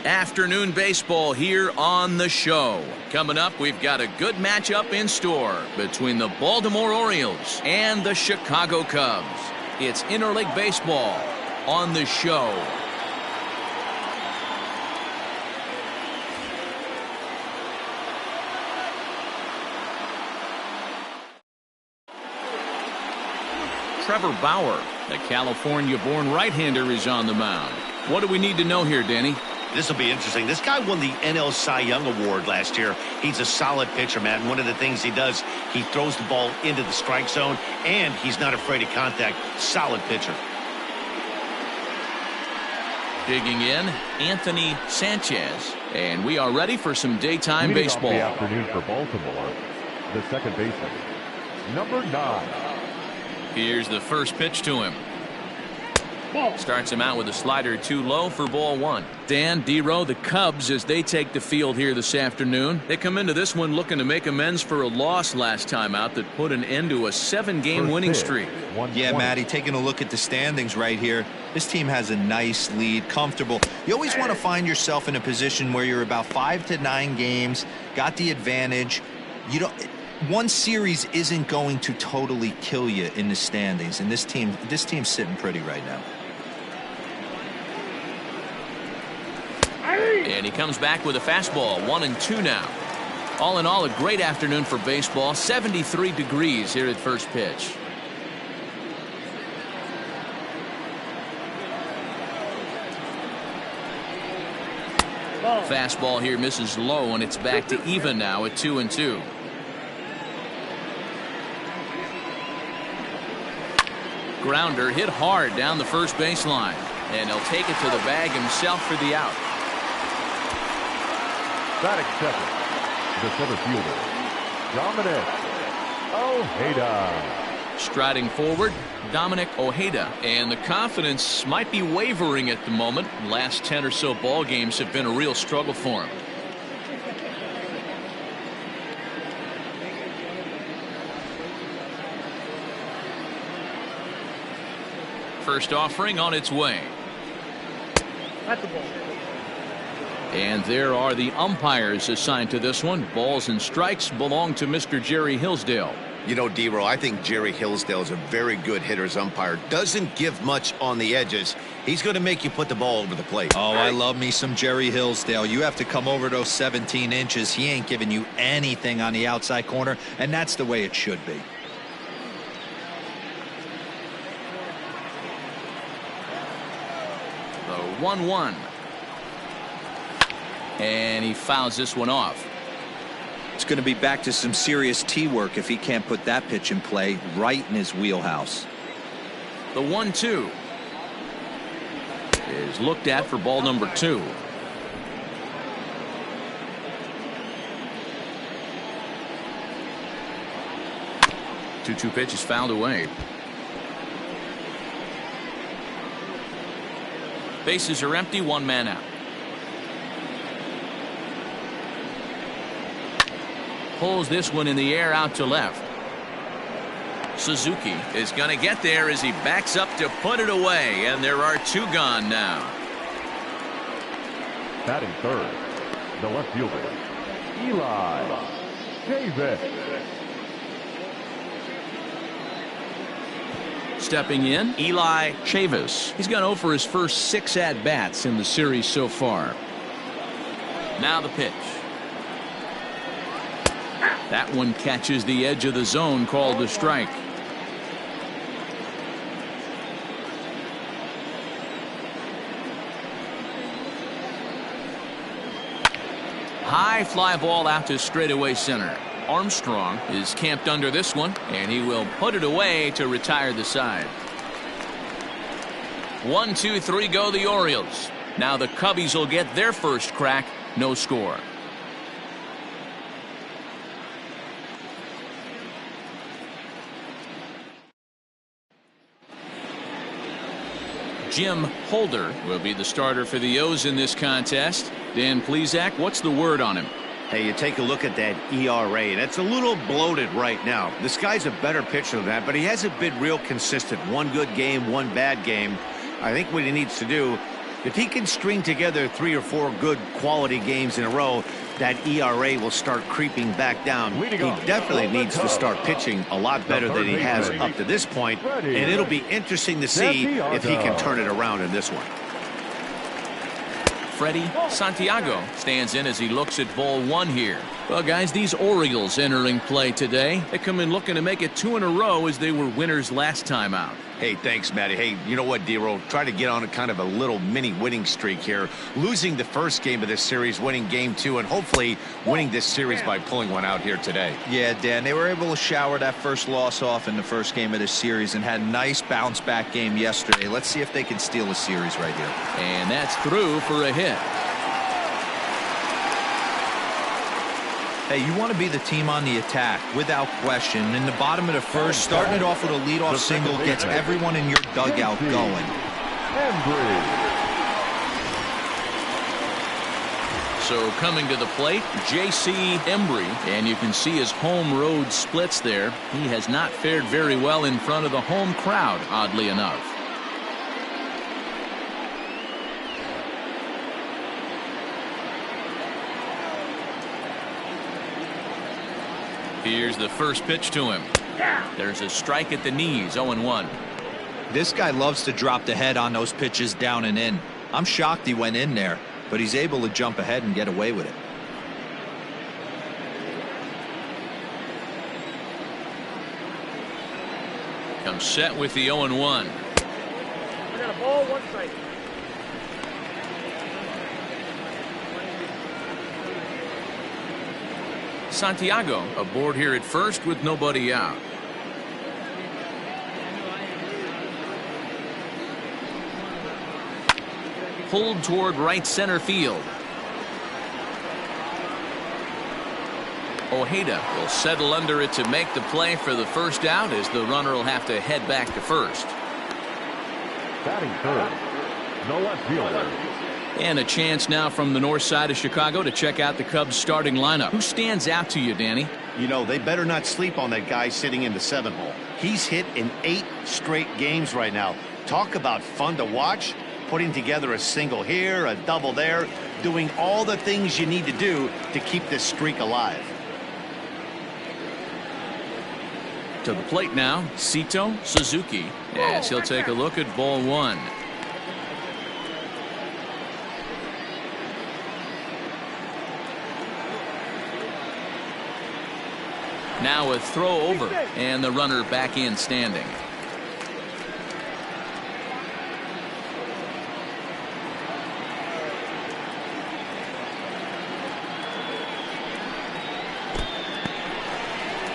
Afternoon baseball here on the show. Coming up, we've got a good matchup in store between the Baltimore Orioles and the Chicago Cubs. It's interleague baseball on the show. Trevor Bauer, the California-born right-hander, is on the mound. What do we need to know here, Danny? This will be interesting. This guy won the NL Cy Young Award last year. He's a solid pitcher, man. And one of the things he does, he throws the ball into the strike zone, and he's not afraid of contact. Solid pitcher. Digging in, Anthony Sanchez. And we are ready for some daytime baseball. Leading off the afternoon for Baltimore, the second baseman, number 9. Here's the first pitch to him. Starts him out with a slider too low for ball 1. Dan, D-Row, the Cubs, as they take the field here this afternoon, they come into this one looking to make amends for a loss last time out that put an end to a 7-game winning streak. Yeah, Matty, taking a look at the standings right here, this team has a nice lead, comfortable. You always want to find yourself in a position where you're about 5 to 9 games, got the advantage. You don't. One series isn't going to totally kill you in the standings, and this team's sitting pretty right now. And he comes back with a fastball, 1-2 now. All in all, a great afternoon for baseball. 73 degrees here at first pitch. Fastball here misses low, and it's back to even now at 2-2. Grounder hit hard down the first baseline, and he'll take it to the bag himself for the out. Batting second, the center fielder, Dominic Ojeda. Striding forward, Dominic Ojeda, and the confidence might be wavering at the moment. Last 10 or so ball games have been a real struggle for him. First offering on its way. That's the ball. And there are the umpires assigned to this one. Balls and strikes belong to Mr. Jerry Hillsdale. You know, D-Row, I think Jerry Hillsdale is a very good hitter's umpire. Doesn't give much on the edges. He's going to make you put the ball over the plate. Oh, I love me some Jerry Hillsdale. You have to come over those 17 inches. He ain't giving you anything on the outside corner, and that's the way it should be. The 1-1. And he fouls this one off. It's going to be back to some serious tee work if he can't put that pitch in play right in his wheelhouse. The 1-2 is looked at for ball number 2. Two pitch is fouled away. Bases are empty, 1 man out. Pulls this one in the air out to left. Suzuki is going to get there as he backs up to put it away, and there are 2 gone now. Batting third, the left fielder, Davis. Stepping in, Eli Chavis. He's gone over his first 6 at-bats in the series so far. Now the pitch. That one catches the edge of the zone, called a strike. High fly ball out to straightaway center. Armstrong is camped under this one, and he will put it away to retire the side. 1, 2, 3 go the Orioles. Now the Cubbies will get their first crack. No score. Jim Holder will be the starter for the O's in this contest. Dan Plesac, what's the word on him? Hey, you take a look at that ERA. That's a little bloated right now. This guy's a better pitcher than that, but he hasn't been real consistent. One good game, one bad game. I think what he needs to do If he can string together 3 or 4 good quality games in a row, that ERA will start creeping back down. He definitely needs to start pitching a lot better than he has up to this point, and it'll be interesting to see if he can turn it around in this one. Freddie Santiago stands in as he looks at ball 1 here. Well, guys, these Orioles entering play today. They come in looking to make it 2 in a row as they were winners last time out. Hey, thanks, Matty. Hey, you know what, D-Roll? Try to get on a kind of a little mini winning streak here. Losing the first game of this series, winning game 2, and hopefully winning this series by pulling one out here today. Yeah, Dan, they were able to shower that first loss off in the first game of this series and had a nice bounce back game yesterday. Let's see if they can steal a series right here. And that's through for a hit. Hey, you want to be the team on the attack, without question. In the bottom of the first, starting it off with a leadoff single gets everyone in your dugout going. So coming to the plate, J.C. Embry, and you can see his home road splits there. He has not fared very well in front of the home crowd, oddly enough. Here's the first pitch to him. There's a strike at the knees, 0-1. This guy loves to drop the head on those pitches down and in. I'm shocked he went in there, but he's able to jump ahead and get away with it. Comes set with the 0-1. We got a ball, 1 strike. Santiago aboard here at first with nobody out. Pulled toward right center field. Ojeda will settle under it to make the play for the first out as the runner will have to head back to first. Batting third, the left fielder. And a chance now from the north side of Chicago to check out the Cubs starting lineup. Who stands out to you, Danny? You know, they better not sleep on that guy sitting in the 7th hole. He's hit in 8 straight games right now. Talk about fun to watch. Putting together a single here, a double there, doing all the things you need to do to keep this streak alive. To the plate now, Sito Suzuki, as he'll take a look at ball 1. Now a throw over, and the runner back in standing.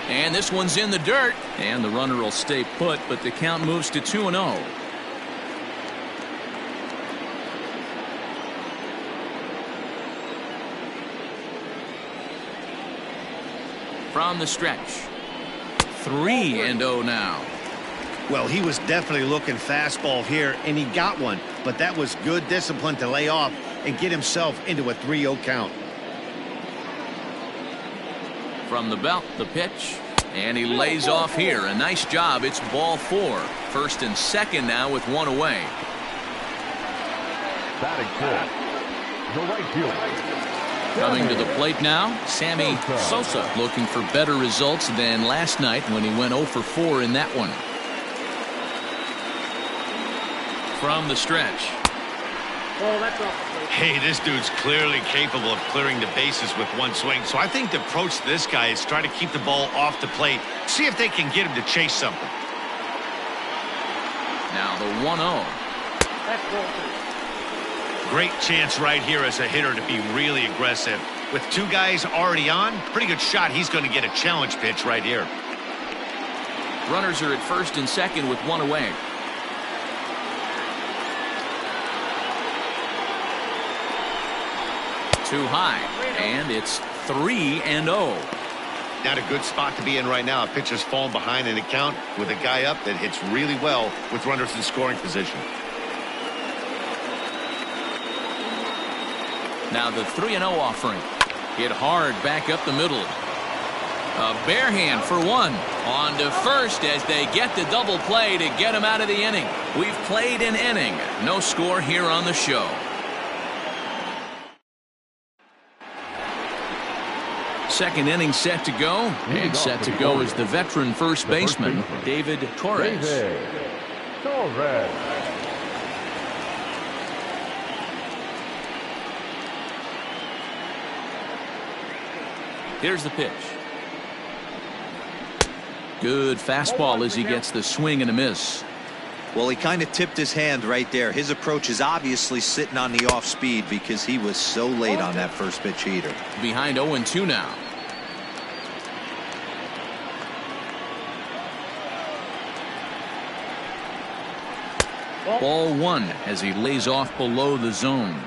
And this one's in the dirt, and the runner will stay put, but the count moves to 2-0. From the stretch, 3-0 now. Well, he was definitely looking fastball here, and he got one, but that was good discipline to lay off and get himself into a 3-0 count. From the belt, the pitch, and he lays off here. A nice job. It's ball 4. First and second now with 1 away. Batting fourth, the right fielder. Coming to the plate now, Sammy Sosa, looking for better results than last night when he went 0 for 4 in that one. From the stretch. Oh, that's off the plate. Hey, this dude's clearly capable of clearing the bases with one swing. So I think the approach to this guy is try to keep the ball off the plate. See if they can get him to chase something. Now the 1-0. That's ball 2. Great chance right here as a hitter to be really aggressive. With 2 guys already on, pretty good shot. He's going to get a challenge pitch right here. Runners are at first and second with 1 away. Too high, and it's 3-0. Not a good spot to be in right now. A pitcher's falling behind in the count with a guy up that hits really well with runners in scoring position. Now the 3-0 offering. Hit hard back up the middle. A bare hand for 1. On to first as they get the double play to get him out of the inning. We've played an inning. No score here on the show. Second inning set to go, and set to go is the veteran first baseman, David Torres. Here's the pitch. Good fastball as he gets the swing and a miss. Well, he kind of tipped his hand right there. His approach is obviously sitting on the off speed because he was so late on that first pitch heater. Behind 0-2 now. Ball one as he lays off below the zone.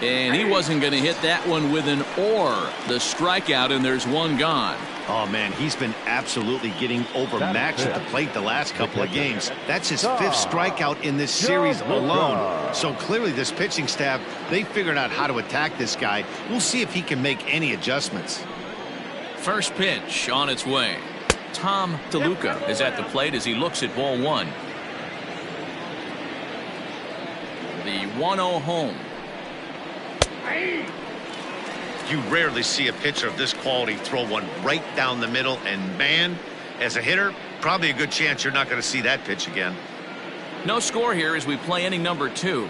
And he wasn't going to hit that one with an or. The strikeout, and there's one gone. Oh, man, he's been absolutely getting overmatched at the plate the last couple of games. That's his 5th strikeout in this series alone. So clearly this pitching staff, they figured out how to attack this guy. We'll see if he can make any adjustments. First pitch on its way. Tom DeLuca is at the plate as he looks at ball one. The 1-0 home. You rarely see a pitcher of this quality throw one right down the middle, and man, as a hitter, probably a good chance you're not going to see that pitch again. No score here as we play inning number 2.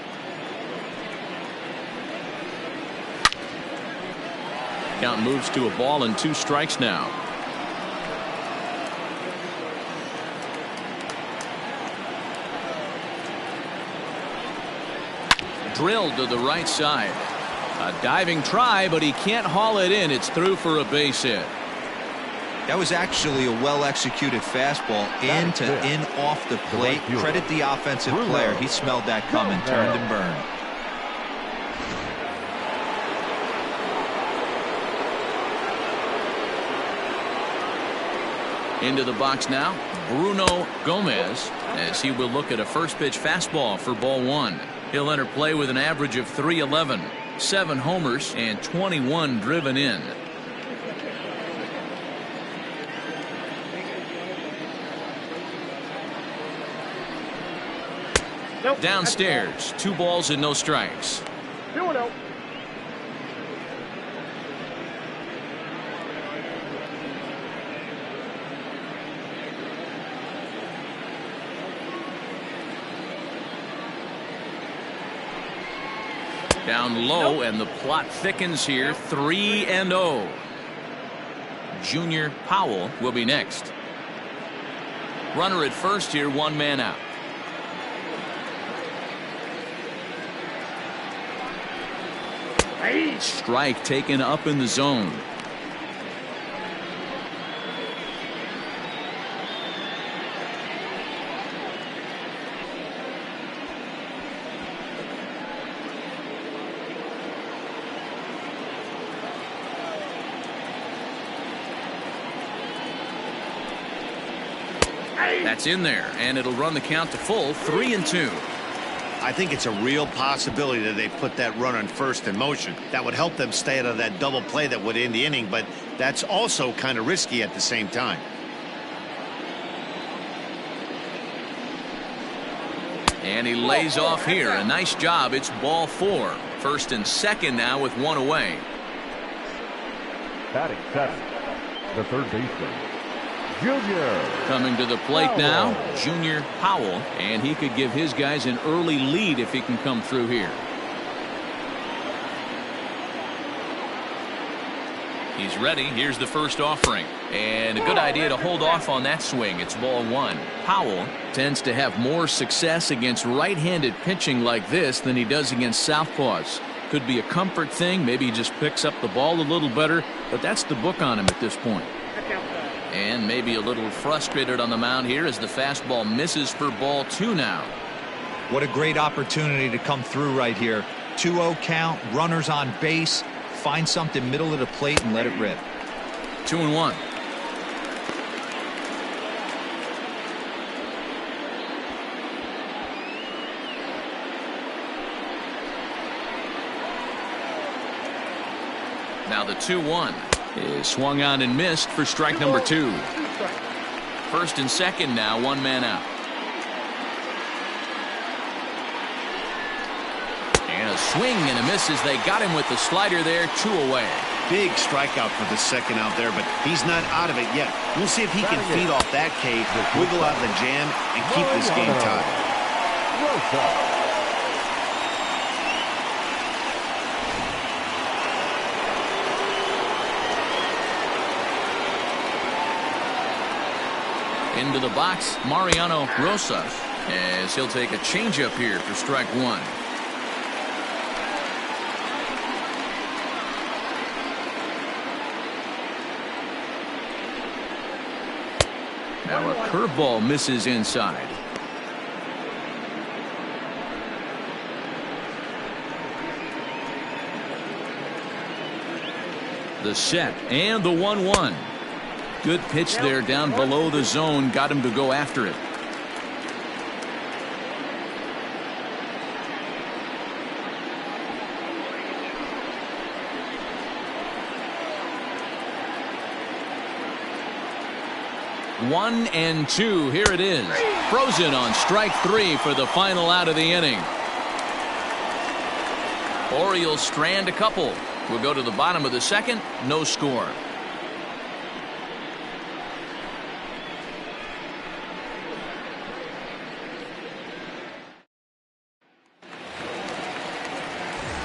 Count moves to a ball and 2 strikes now. Drilled to the right side. A diving try, but he can't haul it in. It's through for a base hit. That was actually a well-executed fastball in to in off the plate. Credit the offensive player. He smelled that coming, turned and burned. Into the box now, Bruno Gomez, as he will look at a first pitch fastball for ball one. He'll enter play with an average of .311. 7 homers and 21 driven in. Downstairs, 2 balls and no strikes. 2-0. Down low, and the plot thickens here. 3-0. Junior Powell will be next. Runner at first here, 1 man out. Strike taken up in the zone. That's in there, and it'll run the count to full. 3-2. I think it's a real possibility that they put that runner on first in motion. That would help them stay out of that double play that would end the inning, but that's also kind of risky at the same time. And he lays off here. A nice job. It's ball 4. First and second now with 1 away. Batting 7, the third baseman, Junior. Coming to the plate now, Junior Powell, and he could give his guys an early lead if he can come through here. He's ready. Here's the first offering, and a good idea to hold off on that swing. It's ball 1. Powell tends to have more success against right-handed pitching like this than he does against southpaws. Could be a comfort thing. Maybe he just picks up the ball a little better, but that's the book on him at this point. And maybe a little frustrated on the mound here as the fastball misses for ball 2 now. What a great opportunity to come through right here. 2-0 count, runners on base. Find something middle of the plate and let it rip. 2-1. Now the 2-1. is swung on and missed for strike number 2. First and second now, one man out. And a swing and a miss as they got him with the slider there, 2 away. Big strikeout for the second out there, but he's not out of it yet. We'll see if he can feed off that K, wiggle out of the jam, and keep this game tied. Into the box, Mariano Rosa, as he'll take a changeup here for strike 1. Now a curveball misses inside. The set and the 1-1. Good pitch there down below the zone, got him to go after it. One and two. Here it is. Frozen on strike 3 for the final out of the inning. Orioles strand a couple. We'll go to the bottom of the second. No score.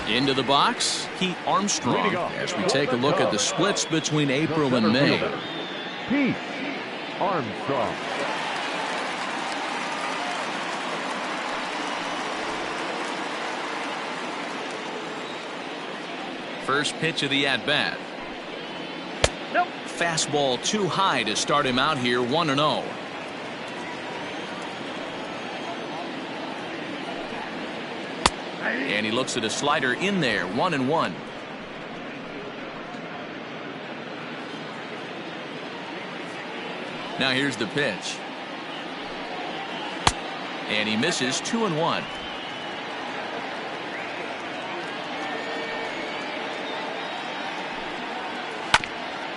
Into the box, Pete Armstrong, as we take a look at the splits between April and May. Pete Armstrong. First pitch of the at-bat. Nope. Fastball too high to start him out here, 1-0. And he looks at a slider in there, 1-1. Now here's the pitch. And he misses, 2-1.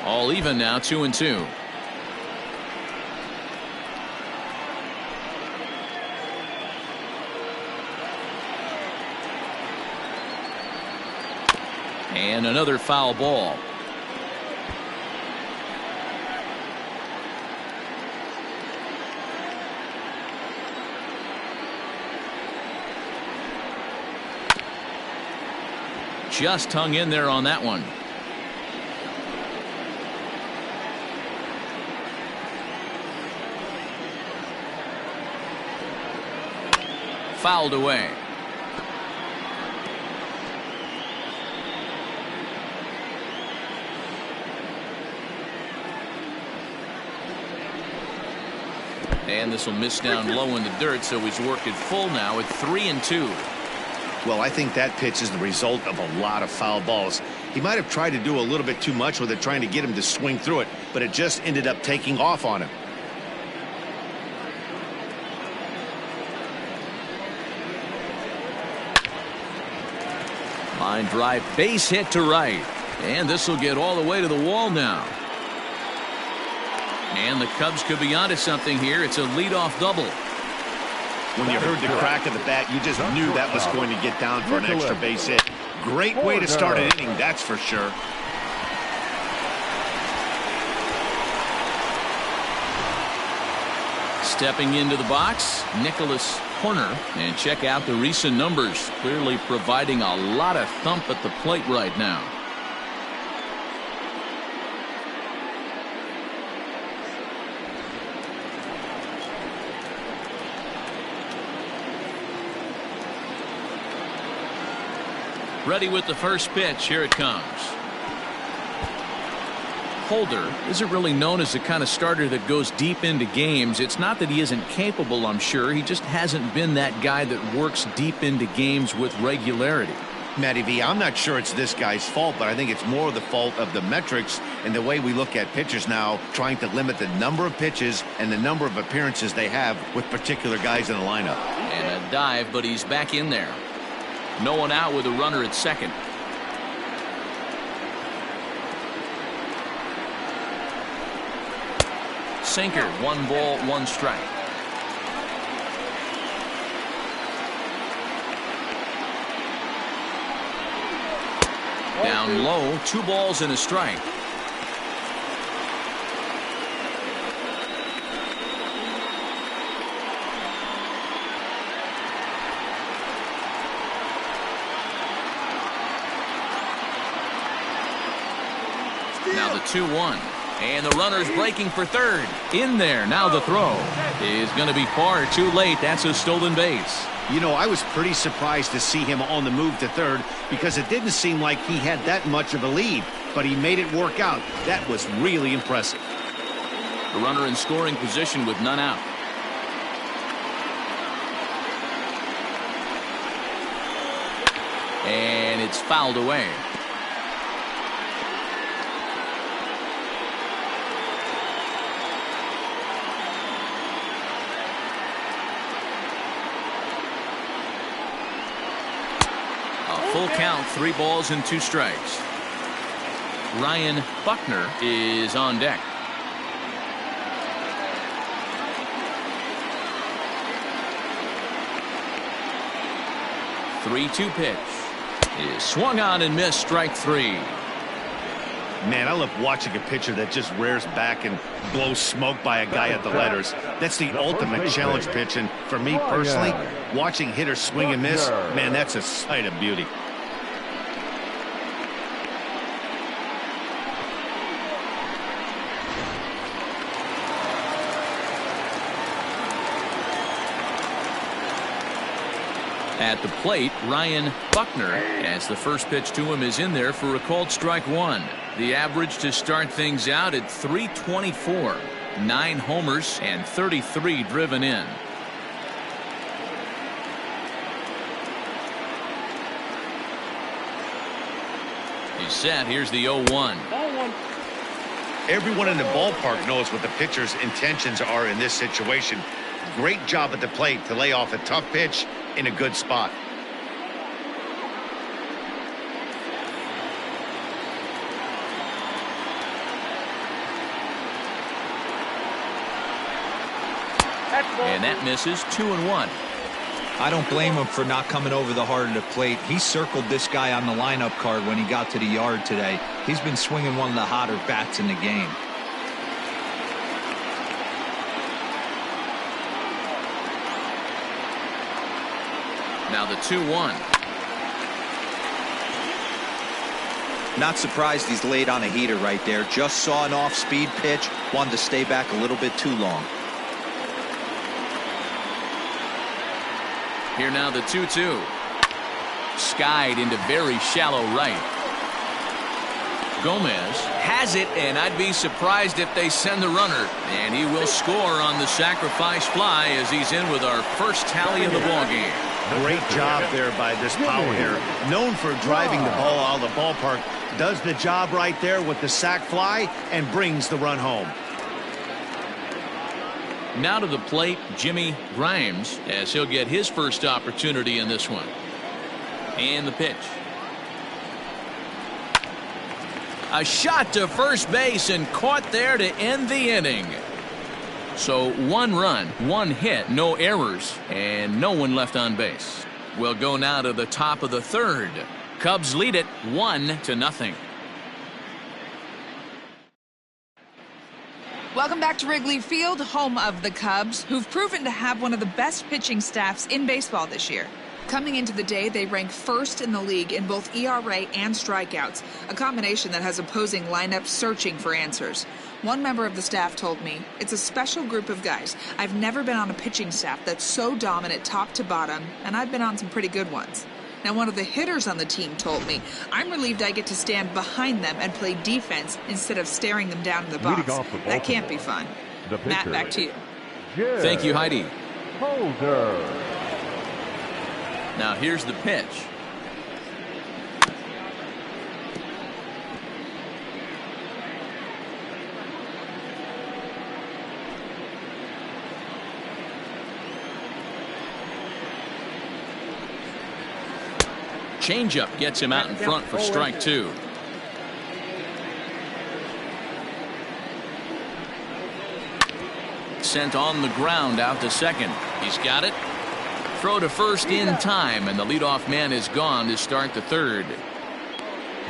All even now, 2-2. And another foul ball. Just hung in there on that one. Fouled away. And this will miss down low in the dirt, so he's worked it full now at 3-2. Well, I think that pitch is the result of a lot of foul balls. He might have tried to do a little bit too much with it, trying to get him to swing through it, but it just ended up taking off on him. Line drive, base hit to right. And this will get all the way to the wall now. And the Cubs could be onto something here. It's a leadoff double. When you heard the crack of the bat, you just knew that was going to get down for an extra base hit. Great way to start an inning, that's for sure. Stepping into the box, Nicholas Horner, and check out the recent numbers. Clearly providing a lot of thump at the plate right now. Ready with the first pitch. Here it comes. Holder isn't really known as the kind of starter that goes deep into games. It's not that he isn't capable, I'm sure. He just hasn't been that guy that works deep into games with regularity. Matty V, I'm not sure it's this guy's fault, but I think it's more the fault of the metrics and the way we look at pitchers now, trying to limit the number of pitches and the number of appearances they have with particular guys in the lineup. And a dive, but he's back in there. No one out with a runner at second. sinker. 1 ball, 1 strike. Down low, 2 balls and a strike. Now the 2-1. And the runner's breaking for third. In there. Now the throw is going to be far too late. That's a stolen base. You know, I was pretty surprised to see him on the move to third because it didn't seem like he had that much of a lead, but he made it work out. That was really impressive. The runner in scoring position with none out. And it's fouled away. Full count, 3 balls and 2 strikes. Ryan Buckner is on deck. Three-two pitch is swung on and missed. Strike 3. Man, I love watching a pitcher that just rears back and blows smoke by a guy at the letters. That's the ultimate challenge pitch, and for me personally, watching hitters swing and miss, man, that's a sight of beauty. At the plate, Ryan Buckner, as the first pitch to him is in there for a called strike 1. The average to start things out at .324. 9 homers and 33 driven in. He's set. Here's the 0-1. Everyone in the ballpark knows what the pitcher's intentions are in this situation. Great job at the plate to lay off a tough pitch in a good spot. And that misses. 2-1. I don't blame him for not coming over the heart of the plate. He circled this guy on the lineup card when he got to the yard today. He's been swinging one of the hotter bats in the game. Now the 2-1. Not surprised he's laid on a heater right there. Just saw an off-speed pitch. Wanted to stay back a little bit too long. Here now the 2-2. Skied into very shallow right. Gomez has it, and I'd be surprised if they send the runner. And he will score on the sacrifice fly as he's in with our first tally of the ballgame. Great job there by this power hitter. Known for driving the ball out of the ballpark. Does the job right there with the sac fly and brings the run home. Now to the plate, Jimmy Grimes, as he'll get his first opportunity in this one. And the pitch. A shot to first base and caught there to end the inning. So 1 run, 1 hit, no errors, and no one left on base. We'll go now to the top of the 3rd. Cubs lead it 1-0. Welcome back to Wrigley Field, home of the Cubs, who've proven to have one of the best pitching staffs in baseball this year. Coming into the day, they rank 1st in the league in both ERA and strikeouts, a combination that has opposing lineups searching for answers. One member of the staff told me, "It's a special group of guys. I've never been on a pitching staff that's so dominant top to bottom, and I've been on some pretty good ones." Now, one of the hitters on the team told me, "I'm relieved I get to stand behind them and play defense instead of staring them down in the box. That can't be fun." Matt, back to you. Thank you, Heidi. Holder. Now here's the pitch. Changeup gets him out in front for strike 2. sent on the ground out to second. He's got it. Throw to first in time, and the leadoff man is gone to start the third.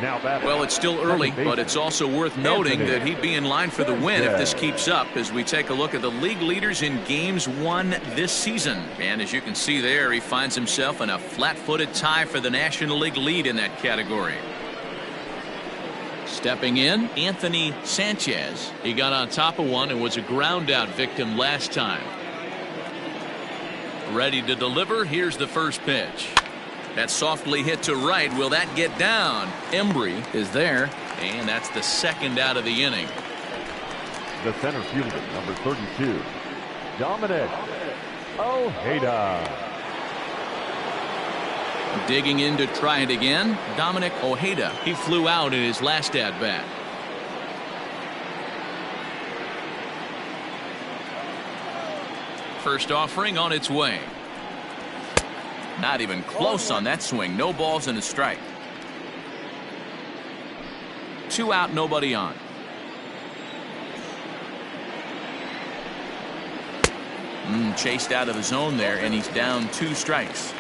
Well, it's still early, but it's also worth noting that he'd be in line for the win if this keeps up as we take a look at the league leaders in games won this season. And as you can see there, he finds himself in a flat-footed tie for the National League lead in that category. Stepping in, Anthony Sanchez. He got on top of one and was a ground-out victim last time. Ready to deliver. Here's the first pitch. That's softly hit to right. Will that get down? Embry is there, and that's the second out of the inning. The center fielder, number 32, Dominic Ojeda. Digging in to try it again, Dominic Ojeda. He flew out in his last at-bat. First offering on its way. Not even close on that swing. No balls and a strike. 2 out, nobody on. Chased out of the zone there, and he's down 2 strikes.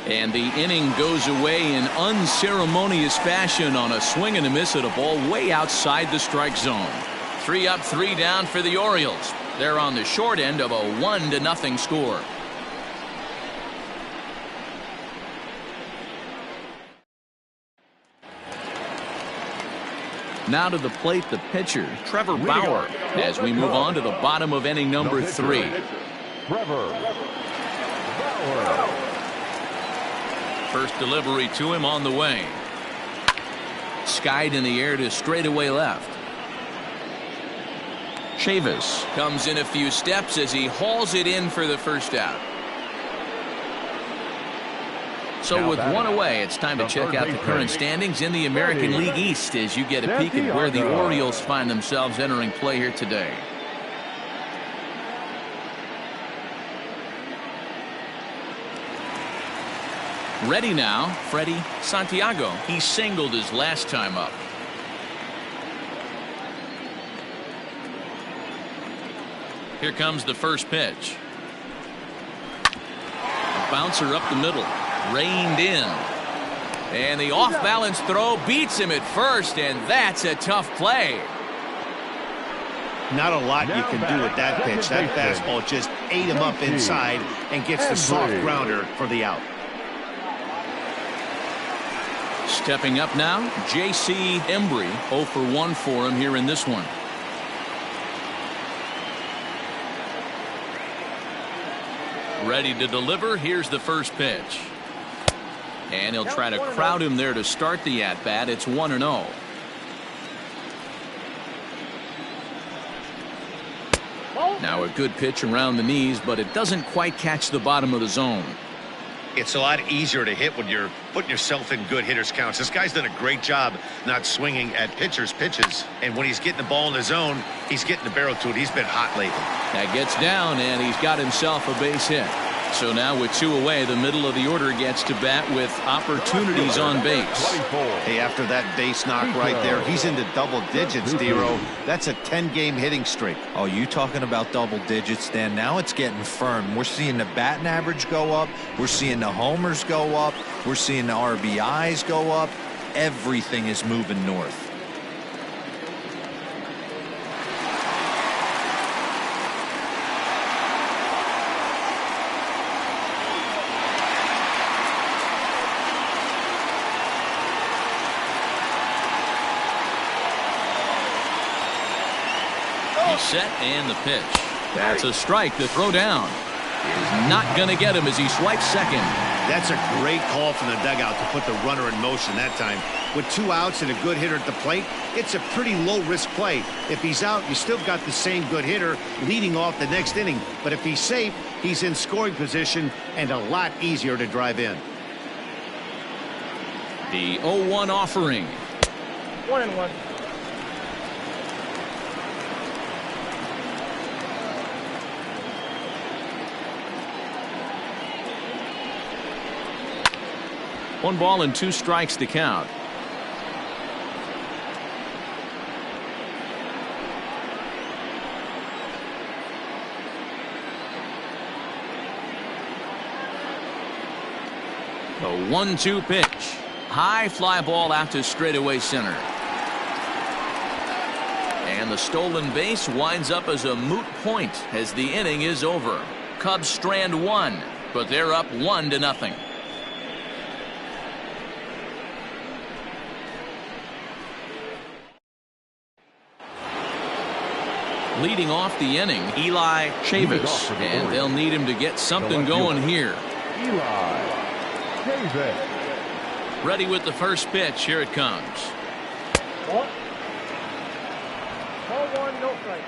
And the inning goes away in unceremonious fashion on a swing and a miss at a ball way outside the strike zone. 3 up, 3 down for the Orioles. They're on the short end of a 1-0 score. Now to the plate, the pitcher, Trevor Bauer, as we move on to the bottom of inning number 3. Trevor Bauer. First delivery to him on the way. Skied in the air to straightaway left. Chavis comes in a few steps as he hauls it in for the first out. So with 1 away, it's time to check out the current standings in the American League East as you get a peek at where the Orioles find themselves entering play here today. Ready now, Freddie Santiago. He singled his last time up. Here comes the first pitch. A bouncer up the middle. Reined in. And the off-balance throw beats him at first, and that's a tough play. Not a lot you can do with that pitch. That fastball just ate him up inside and gets the soft grounder for the out. Stepping up now, J.C. Embry. 0 for 1 for him here in this one. Ready to deliver. Here's the first pitch. And he'll try to crowd him there to start the at-bat. It's 1-0. Now a good pitch around the knees, but it doesn't quite catch the bottom of the zone. It's a lot easier to hit when you're putting yourself in good hitters counts. This guy's done a great job not swinging at pitchers' pitches. And when he's getting the ball in the zone, he's getting the barrel to it. He's been hot lately. That gets down, and he's got himself a base hit. So now with 2 away, the middle of the order gets to bat with opportunities on base. Hey, after that base knock right there, he's into double digits, D-Row. That's a 10-game hitting streak. Oh, you talking about double digits, Dan? Now it's getting firm. We're seeing the batting average go up. We're seeing the homers go up. We're seeing the RBIs go up. Everything is moving north. Set and the pitch. That's a strike. The throw down is not going to get him as he swipes second. That's a great call from the dugout to put the runner in motion that time. With 2 outs and a good hitter at the plate, it's a pretty low-risk play. If he's out, you still got the same good hitter leading off the next inning. But if he's safe, he's in scoring position and a lot easier to drive in. The 0-1 offering. 1-1. One ball and 2 strikes to count. The 1-2 pitch. High fly ball out to straightaway center. And the stolen base winds up as a moot point as the inning is over. Cubs strand one, but they're up 1-0. Leading off the inning, Eli Chavis, and they'll need him to get something going here. Eli Chavis. Ready with the first pitch. Here it comes. Ball 1, no strike.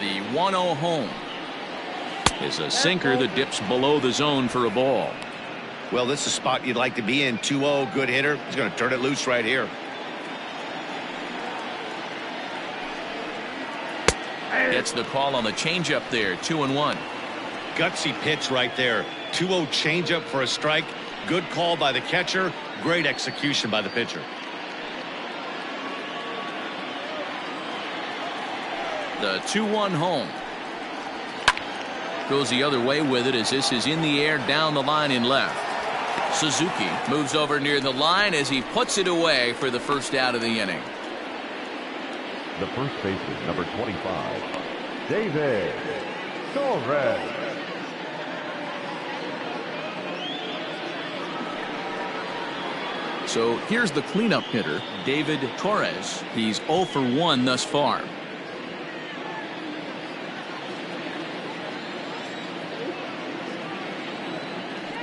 The 1-0 home is a sinker that dips below the zone for a ball. Well, this is a spot you'd like to be in. 2-0, good hitter. He's going to turn it loose right here. Gets the call on the changeup there. 2-1. Gutsy pitch right there. 2-0 changeup for a strike. Good call by the catcher. Great execution by the pitcher. The 2-1 home. Goes the other way with it as this is in the air down the line in left. Suzuki moves over near the line as he puts it away for the first out of the inning. The first baseman, number 25, David Torres. So here's the cleanup hitter, David Torres. He's 0 for 1 thus far.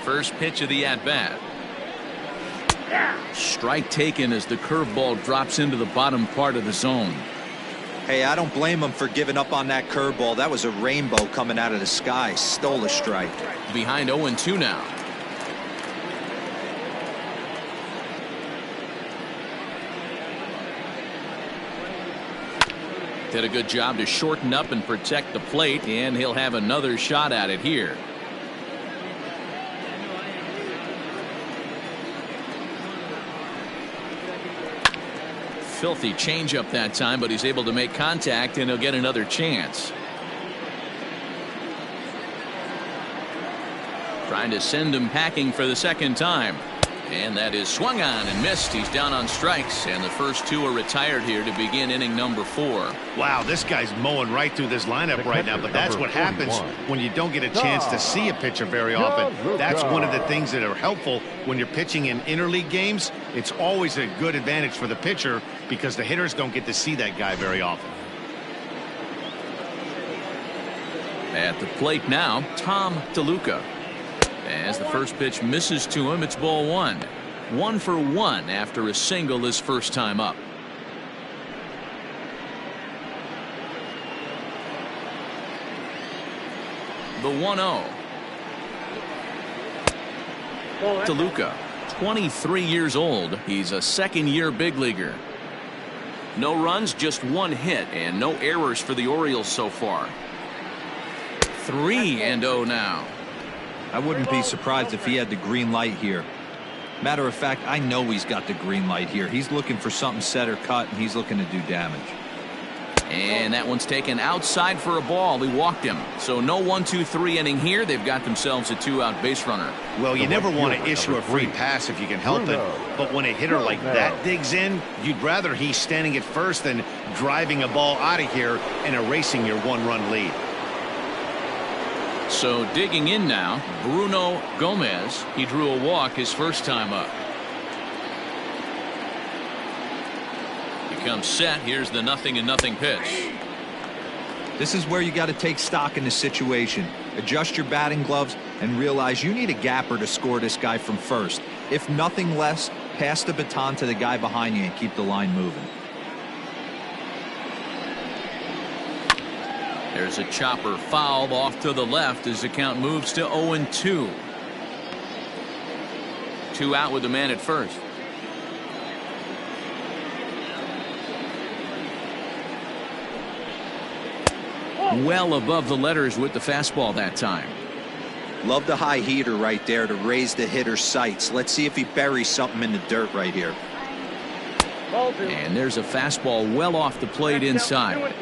First pitch of the at-bat. Strike taken as the curveball drops into the bottom part of the zone. Hey, I don't blame him for giving up on that curveball. That was a rainbow coming out of the sky. Stole a strike. Behind 0-2 now. Did a good job to shorten up and protect the plate, and he'll have another shot at it here. Filthy changeup that time, but he's able to make contact, and he'll get another chance. Trying to send him packing for the second time. And that is swung on and missed. He's down on strikes, and the first two are retired here to begin inning number 4. Wow, this guy's mowing right through this lineup right now, but that's what happens when you don't get a chance to see a pitcher very often. That's one of the things that are helpful when you're pitching in interleague games. It's always a good advantage for the pitcher because the hitters don't get to see that guy very often. At the plate now, Tom DeLuca. As the first pitch misses to him, it's ball 1. 1 for 1 after a single his first time up. The 1-0. DeLuca, 23 years old. He's a second-year big leaguer. No runs, just 1 hit, and no errors for the Orioles so far. 3-0 now. I wouldn't be surprised if he had the green light here. Matter of fact, I know he's got the green light here. He's looking for something set or cut, and he's looking to do damage. And that one's taken outside for a ball. He walked him. So no 1-2-3 inning here. They've got themselves a 2-out base runner. Well, you never want to issue a free pass if you can help it. But when a hitter like that digs in, you'd rather he's standing at first than driving a ball out of here and erasing your 1-run lead. So digging in now, Bruno Gomez. He drew a walk his first time up. He comes set. Here's the 0-0 pitch. This is where you got to take stock in the situation. Adjust your batting gloves and realize you need a gapper to score this guy from first. If nothing less, pass the baton to the guy behind you and keep the line moving. There's a chopper foul off to the left as the count moves to 0-2. 2 out with the man at first. Well above the letters with the fastball that time. Love the high heater right there to raise the hitter's sights. Let's see if he buries something in the dirt right here. Ball 2. And there's a fastball well off the plate inside. 2-2.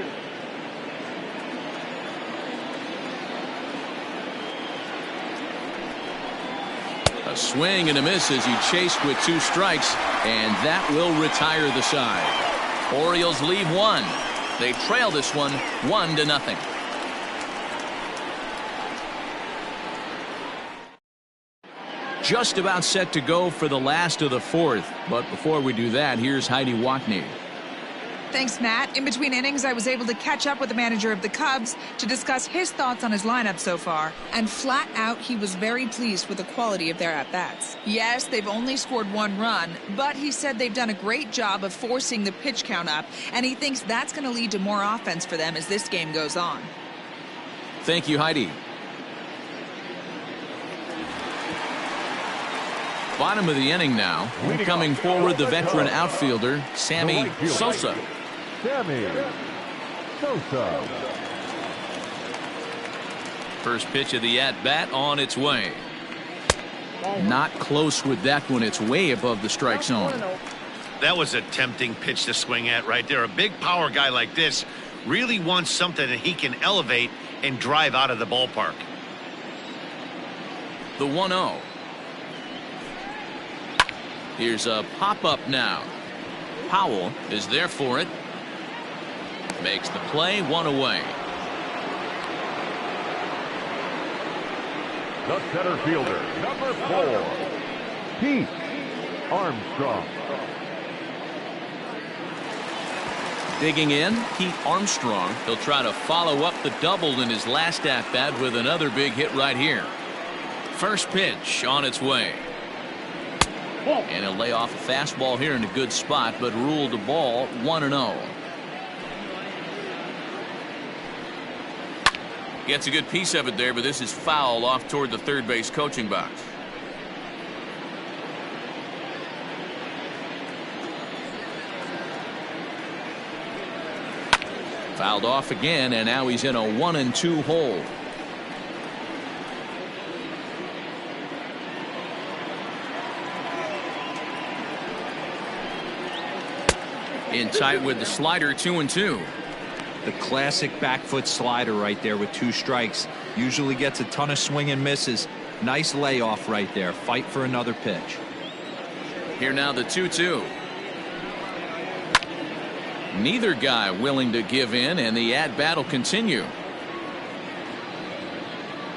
A swing and a miss as he chased with 2 strikes, and that will retire the side. Orioles leave 1. They trail this one 1-0. Just about set to go for the last of the 4th, but before we do that, here's Heidi Watney. Thanks, Matt. In between innings, I was able to catch up with the manager of the Cubs to discuss his thoughts on his lineup so far. And flat out, he was very pleased with the quality of their at-bats. Yes, they've only scored 1 run, but he said they've done a great job of forcing the pitch count up, and he thinks that's going to lead to more offense for them as this game goes on. Thank you, Heidi. Bottom of the inning now. Coming forward, the veteran outfielder, Sammy Sosa. Sammy Sosa. First pitch of the at-bat on its way. Not close with that one. It's way above the strike zone. That was a tempting pitch to swing at right there. A big power guy like this really wants something that he can elevate and drive out of the ballpark. The 1-0. Here's a pop-up now. Powell is there for it. Makes the play, 1 away. The center fielder, number 4, Pete Armstrong. Digging in, Pete Armstrong. He'll try to follow up the double in his last at-bat with another big hit right here. First pitch on its way. And he'll lay off a fastball here in a good spot, but ruled the ball 1-0. Gets a good piece of it there, but this is foul off toward the third base coaching box. Fouled off again, and now he's in a 1-2 hole. In tight with the slider, 2-2. The classic back foot slider right there with 2 strikes. Usually gets a ton of swing and misses. Nice layoff right there. Fight for another pitch. Here now the 2-2. Neither guy willing to give in, and the at-bat will continue.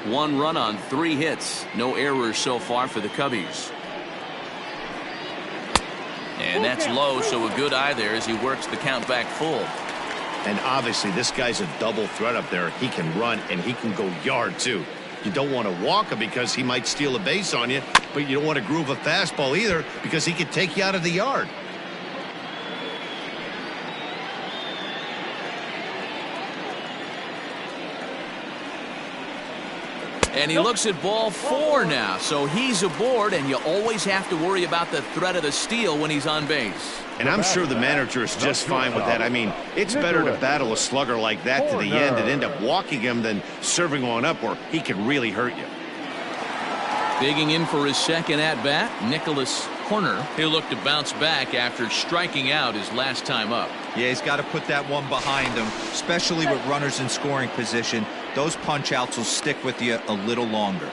1 run on 3 hits. No errors so far for the Cubbies. And that's low, so a good eye there as he works the count back full. And obviously this guy's a double threat up there. He can run and he can go yard too. You don't want to walk him because he might steal a base on you, but you don't want to groove a fastball either because he could take you out of the yard. And he looks at ball 4 now, so he's aboard, and you always have to worry about the threat of the steal when he's on base. And I'm sure the manager is just fine with that. I mean, it's better to battle a slugger like that to the end and end up walking him than serving one up where he could really hurt you. Digging in for his second at-bat, Nicholas Horner. He'll look to bounce back after striking out his last time up. Yeah, he's got to put that one behind him, especially with runners in scoring position. Those punch-outs will stick with you a little longer.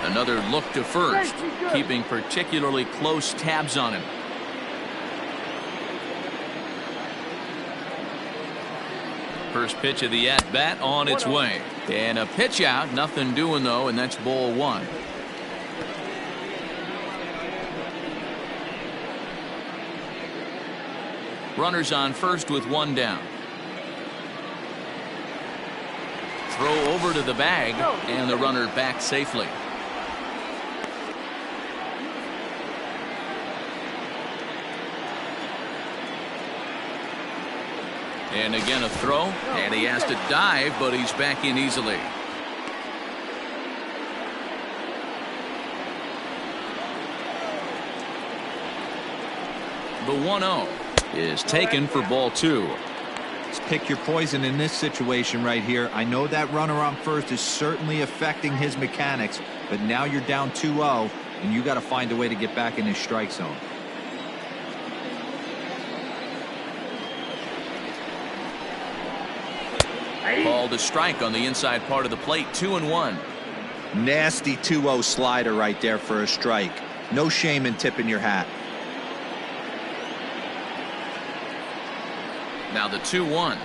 Another look to first, keeping particularly close tabs on him. First pitch of the at-bat on its way. And a pitch out, nothing doing though, and that's ball 1. Runners on first with 1 down. Throw over to the bag, and the runner back safely. And again a throw, and he has to dive, but he's back in easily. The 1-0 is taken for ball 2. Let's pick your poison in this situation right here. I know that runner on first is certainly affecting his mechanics, but now you're down 2-0. and you got to find a way to get back in his strike zone. Called a strike on the inside part of the plate. 2-1. Nasty 2-0 slider right there for a strike. No shame in tipping your hat. Now the 2-1.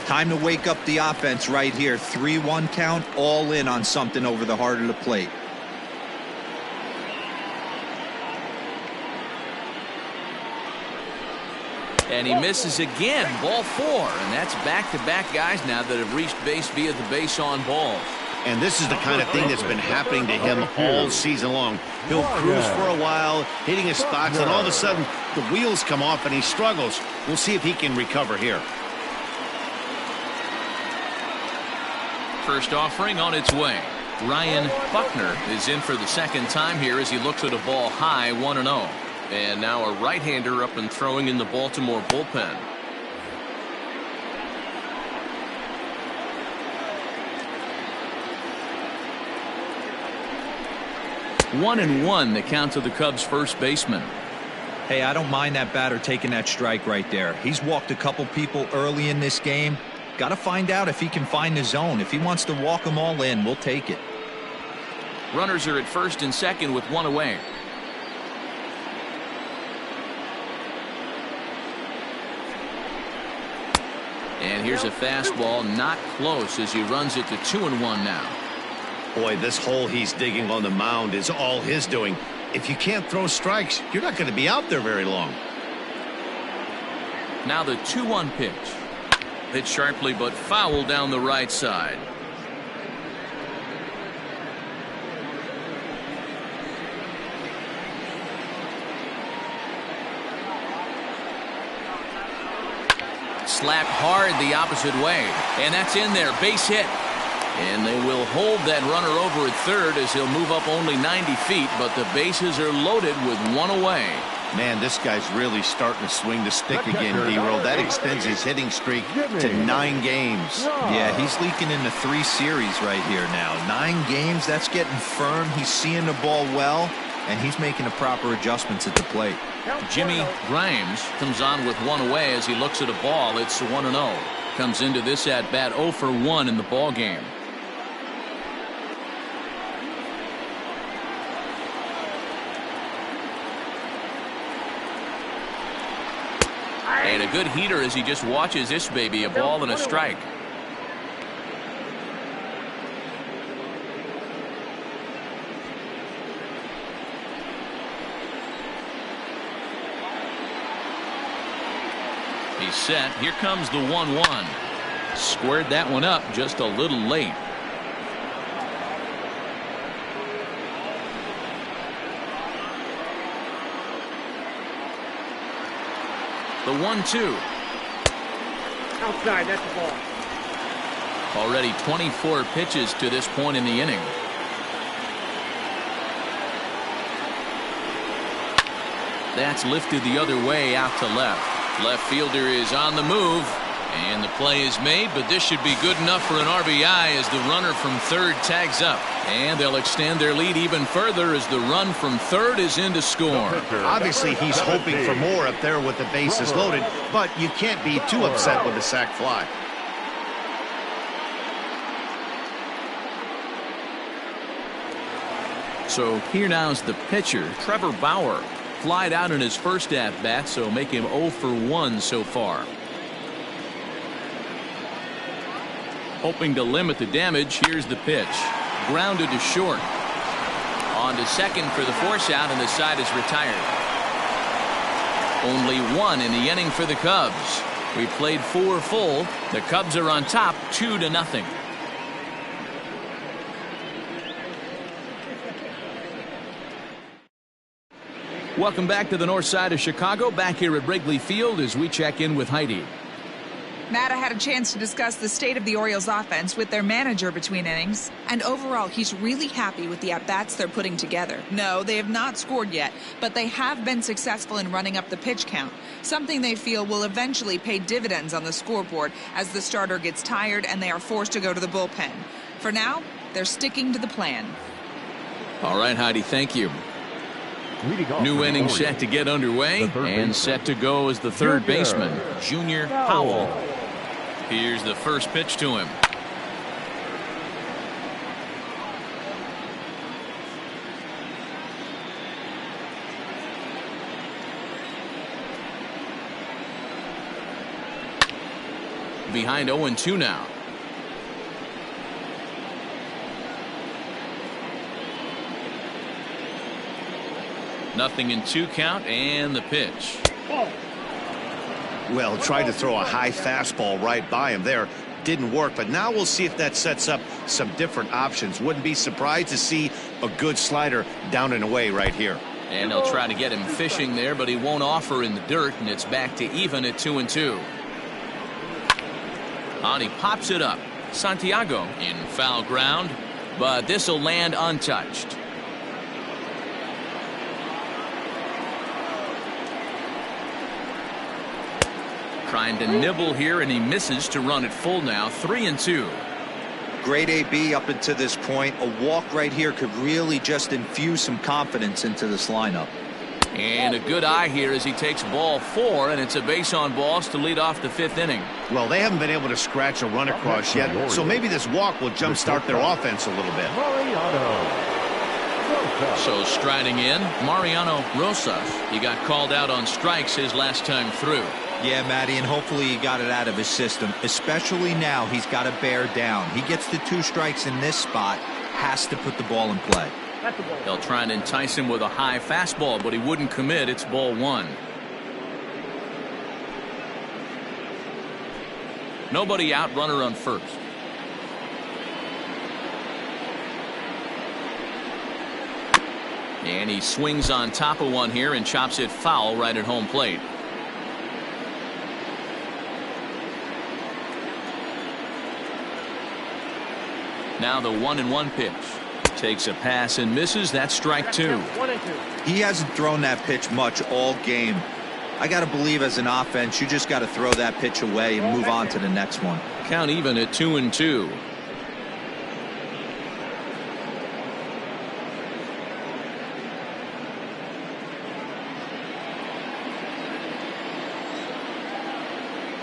Time to wake up the offense right here. 3-1 count, all in on something over the heart of the plate. And he misses again. Ball 4. And that's back-to-back guys now that have reached base via the base on balls. And this is the kind of thing that's been happening to him all season long. He'll cruise for a while, hitting his spots, and all of a sudden the wheels come off and he struggles. We'll see if he can recover here. First offering on its way. Ryan Buckner is in for the second time here as he looks at a ball high, 1-0. And now a right-hander up and throwing in the Baltimore bullpen. One and one, the count to the Cubs first baseman. Hey, I don't mind that batter taking that strike right there. He's walked a couple people early in this game. Got to find out if he can find the zone. If he wants to walk them all in, we'll take it. Runners are at first and second with one away. And here's a fastball not close as he runs it to 2-1 now. Boy, this hole he's digging on the mound is all his doing. If you can't throw strikes, you're not going to be out there very long. Now the 2-1 pitch. Hit sharply but foul down the right side. Slapped hard the opposite way. And that's in there. Base hit. And they will hold that runner over at third as he'll move up only 90 feet, but the bases are loaded with one away. Man, this guy's really starting to swing the stick again, D-Roll. That extends his hitting streak to 9 games. Yeah, he's leaking into 3 series right here now. 9 games, that's getting firm. He's seeing the ball well, and he's making the proper adjustments at the plate. Jimmy Grimes comes on with one away as he looks at a ball. It's 1-0. Comes into this at bat 0 for 1 in the ball game. And a good heater as he just watches this baby, a ball and a strike. He's set. Here comes the 1-1. Squared that one up just a little late. The 1-2. Outside, that's the ball. Already 24 pitches to this point in the inning. That's lifted the other way out to left. Left fielder is on the move. And the play is made, but this should be good enough for an RBI as the runner from third tags up. And they'll extend their lead even further as the run from third is in to score. Obviously, he's hoping for more up there with the bases loaded, but you can't be too upset with the sac fly. So here now is the pitcher, Trevor Bauer. Flied out in his first at-bat, so make him 0 for 1 so far. Hoping to limit the damage, here's the pitch. Grounded to short. On to second for the force out, and the side is retired. Only 1 in the inning for the Cubs. We played 4 full. The Cubs are on top 2-0. Welcome back to the north side of Chicago, back here at Wrigley Field as we check in with Heidi. Matt had a chance to discuss the state of the Orioles offense with their manager between innings. And overall, he's really happy with the at-bats they're putting together. No, they have not scored yet, but they have been successful in running up the pitch count, something they feel will eventually pay dividends on the scoreboard as the starter gets tired and they are forced to go to the bullpen. For now, they're sticking to the plan. All right, Heidi, thank you. New inning set to get underway and set to go as the third baseman, Junior Powell. Here's the first pitch to him. Behind 0-2 now. Nothing in 2 count and the pitch. Well, tried to throw a high fastball right by him there. Didn't work, but now we'll see if that sets up some different options. Wouldn't be surprised to see a good slider down and away right here. And they'll try to get him fishing there, but he won't offer in the dirt, and it's back to even at 2-2. And he pops it up. Santiago in foul ground, but this will land untouched. Trying to nibble here, and he misses to run it full now. 3-2. Great AB up until this point. A walk right here could really just infuse some confidence into this lineup. And a good eye here as he takes ball 4, and it's a base on balls to lead off the 5th inning. Well, they haven't been able to scratch a run across yet, so maybe this walk will jumpstart their offense a little bit. So striding in, Mariano Rosas. He got called out on strikes his last time through. Yeah, Matty, and hopefully he got it out of his system, especially now he's got to bear down. He gets the 2 strikes in this spot, has to put the ball in play. They'll try and entice him with a high fastball, but he wouldn't commit. It's ball 1. Nobody out, runner on first. And he swings on top of one here and chops it foul right at home plate. Now the 1-1 pitch. Takes a pass and misses. That's strike 2. He hasn't thrown that pitch much all game. I got to believe as an offense, you just got to throw that pitch away and move on to the next one. Count even at 2-2.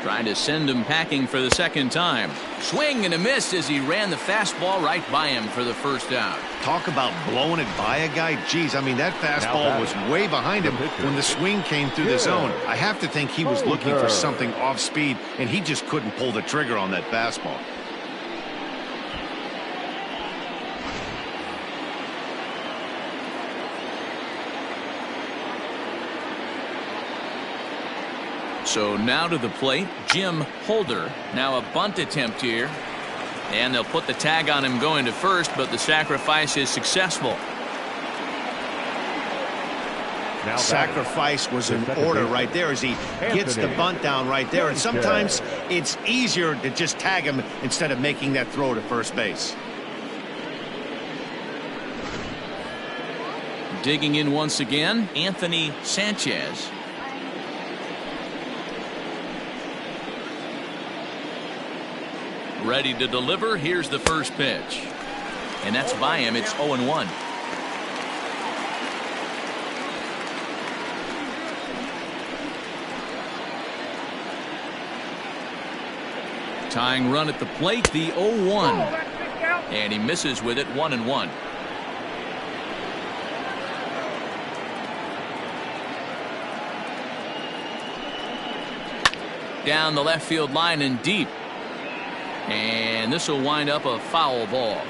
Trying to send him packing for the second time. Swing and a miss as he ran the fastball right by him for the first out. Talk about blowing it by a guy. Geez, I mean, that fastball was way behind him when the swing came through the zone. I have to think he was looking for something off speed, and he just couldn't pull the trigger on that fastball. So now to the plate, Jim Holder. Now a bunt attempt here. And they'll put the tag on him going to first, but the sacrifice is successful. Sacrifice was in order right there as he gets the bunt down right there. And sometimes it's easier to just tag him instead of making that throw to first base. Digging in once again, Anthony Sanchez. Ready to deliver. Here's the first pitch. And that's by him. It's 0-1. Tying run at the plate, the 0-1. And he misses with it, 1-1. Down the left field line and deep. And this will wind up a foul ball.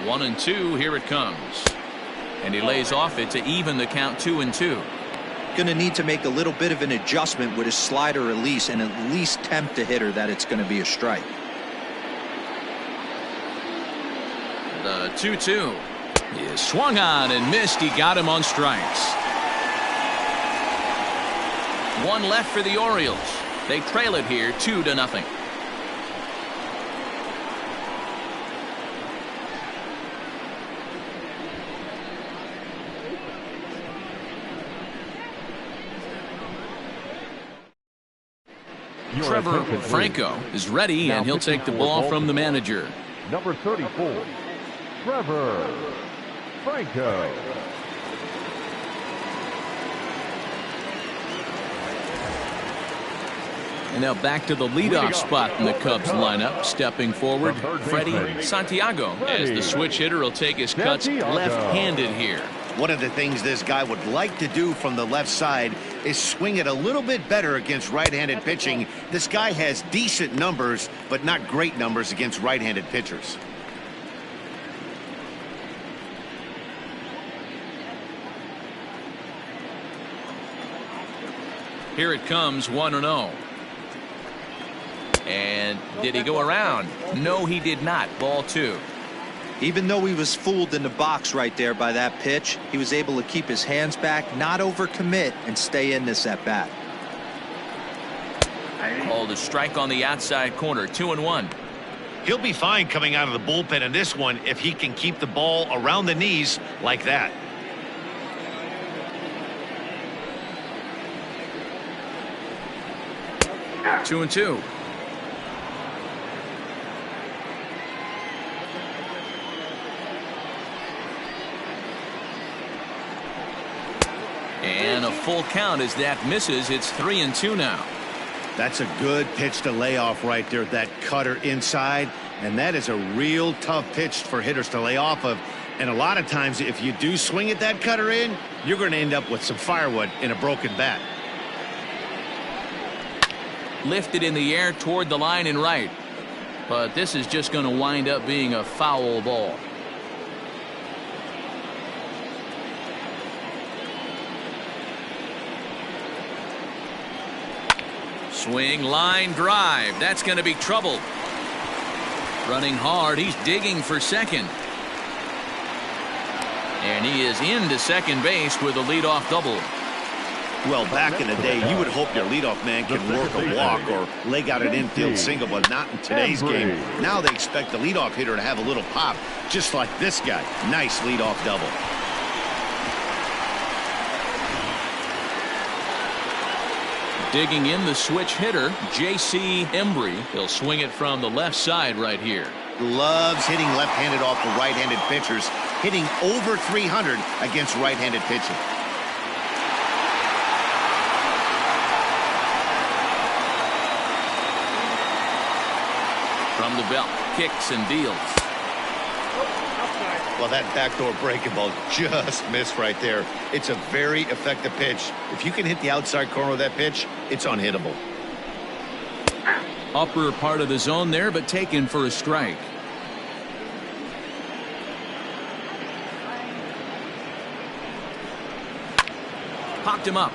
One and two, here it comes. And he lays off it to even the count 2-2. Going to need to make a little bit of an adjustment with his slider release and at least tempt the hitter that it's going to be a strike. The 2-2 is swung on and missed. He got him on strikes. One left for the Orioles. They trail it here 2-0. Your Trevor attention, please. Franco is ready, Now and he'll pitching take the for ball from the Baltimore. manager. Number 34, Trevor Franco. And now back to the leadoff spot in the Cubs lineup. Stepping forward, Freddie Santiago, as the switch hitter will take his cuts left-handed here. One of the things this guy would like to do from the left side is swing it a little bit better against right-handed pitching. This guy has decent numbers, but not great numbers against right-handed pitchers. Here it comes, 1-0. And did he go around? No, he did not. Ball 2. Even though he was fooled in the box right there by that pitch, he was able to keep his hands back, not overcommit, and stay in this at bat. Called a strike on the outside corner, 2-1. He'll be fine coming out of the bullpen in this one if he can keep the ball around the knees like that. Two and two. And a full count as that misses. It's 3-2 now. That's a good pitch to lay off right there, that cutter inside, and that is a real tough pitch for hitters to lay off of. And a lot of times if you do swing at that cutter in, you're going to end up with some firewood in a broken bat. Lifted in the air toward the line and right, but this is just going to wind up being a foul ball. Swing, line drive. That's going to be trouble. Running hard, he's digging for second, and he is into second base with a leadoff double. Well, back in the day, you would hope your leadoff man can work a walk or leg out an infield single, but not in today's game. Now they expect the leadoff hitter to have a little pop, just like this guy. Nice leadoff double. Digging in the switch hitter, J.C. Embry. He'll swing it from the left side right here. Loves hitting left-handed off of right-handed pitchers, hitting over 300 against right-handed pitching. From the belt, kicks and deals. Well, that backdoor breaking ball just missed right there. It's a very effective pitch. If you can hit the outside corner of that pitch, it's unhittable. Upper part of the zone there, but taken for a strike. Popped him up.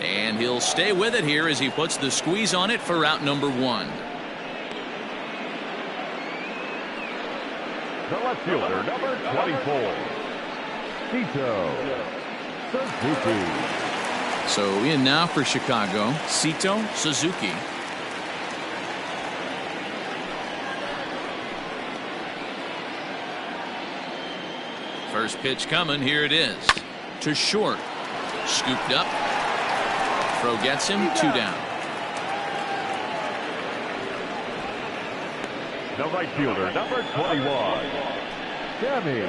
And he'll stay with it here as he puts the squeeze on it for out number 1. The left fielder, number 24, Suzuki. So in now for Chicago, Sito Suzuki. First pitch coming. Here it is. To short. Scooped up. Throw gets him. 2 down. The right fielder, number 21, Sammy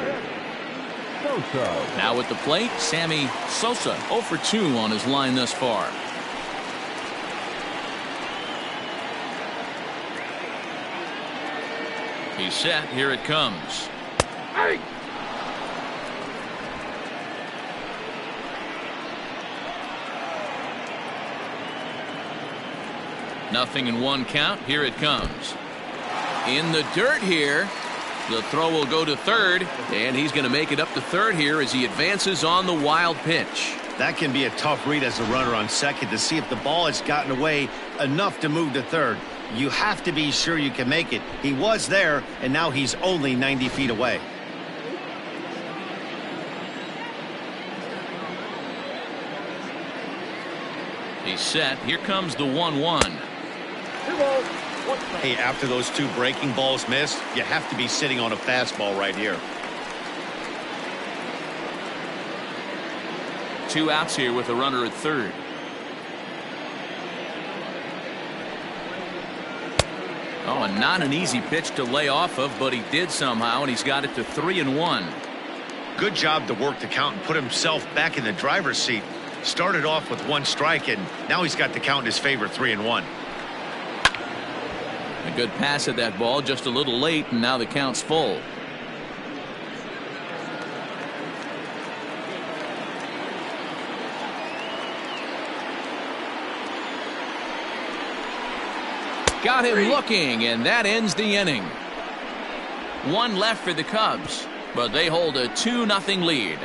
Sosa. Now at the plate, Sammy Sosa 0 for 2 on his line thus far. He's set. Here it comes. Nothing in 1 count. Here it comes. In the dirt here. The throw will go to third, and he's going to make it up to third here as he advances on the wild pitch. That can be a tough read as a runner on second to see if the ball has gotten away enough to move to third. You have to be sure you can make it. He was there, and now he's only 90 feet away. He's set. Here comes the 1-1. Hey, after those 2 breaking balls missed, you have to be sitting on a fastball right here. 2 outs here with a runner at third. Oh, and not an easy pitch to lay off of, but he did somehow, and he's got it to 3-1. Good job to work the count and put himself back in the driver's seat. Started off with 1 strike, and now he's got the count in his favor, 3-1. A good pass at that ball, just a little late, and now the count's full. Got him looking, and that ends the inning. 1 left for the Cubs, but they hold a 2-0 lead.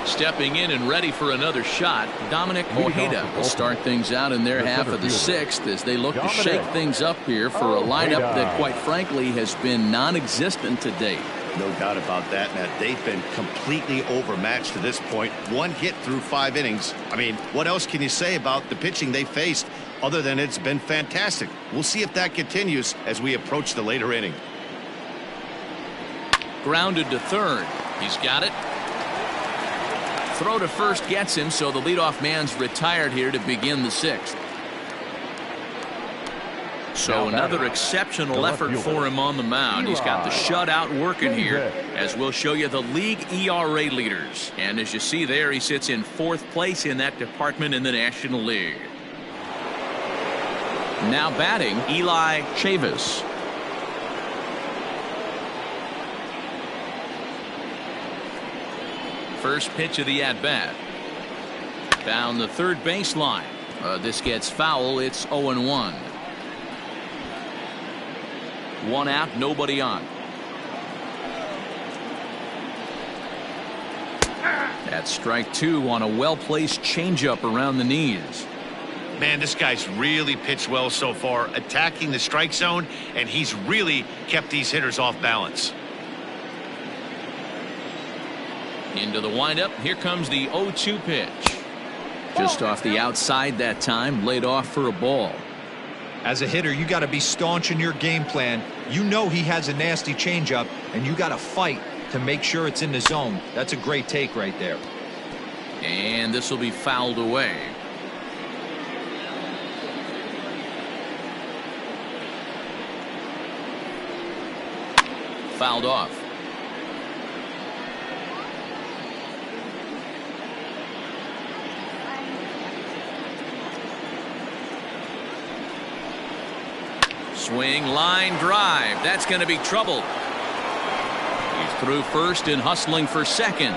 Stepping in and ready for another shot, Dominic Ojeda will start things out in their half of the 6th as they look to shake things up here for a lineup that, quite frankly, has been non-existent to date. No doubt about that, Matt. They've been completely overmatched to this point. 1 hit through 5 innings. I mean, what else can you say about the pitching they faced other than it's been fantastic? We'll see if that continues as we approach the later inning. Grounded to third. He's got it. Throw to first gets him, so the leadoff man's retired here to begin the 6th. So another exceptional effort for him on the mound. He's got the shutout working here, as we'll show you the league ERA leaders. And as you see there, he sits in 4th place in that department in the National League. Now batting, Eli Chavis. First pitch of the at-bat. Down the third baseline. This gets foul. It's 0-1. 1 out, nobody on. That's strike 2 on a well-placed changeup around the knees. Man, this guy's really pitched well so far, attacking the strike zone, and he's really kept these hitters off balance. Into the windup. Here comes the 0-2 pitch. Just off the outside that time, laid off for a ball. As a hitter, you got to be staunch in your game plan. You know he has a nasty changeup, and you got to fight to make sure it's in the zone. That's a great take right there. And this will be fouled away. Fouled off. Swing, line drive. That's going to be trouble. He's through first and hustling for second.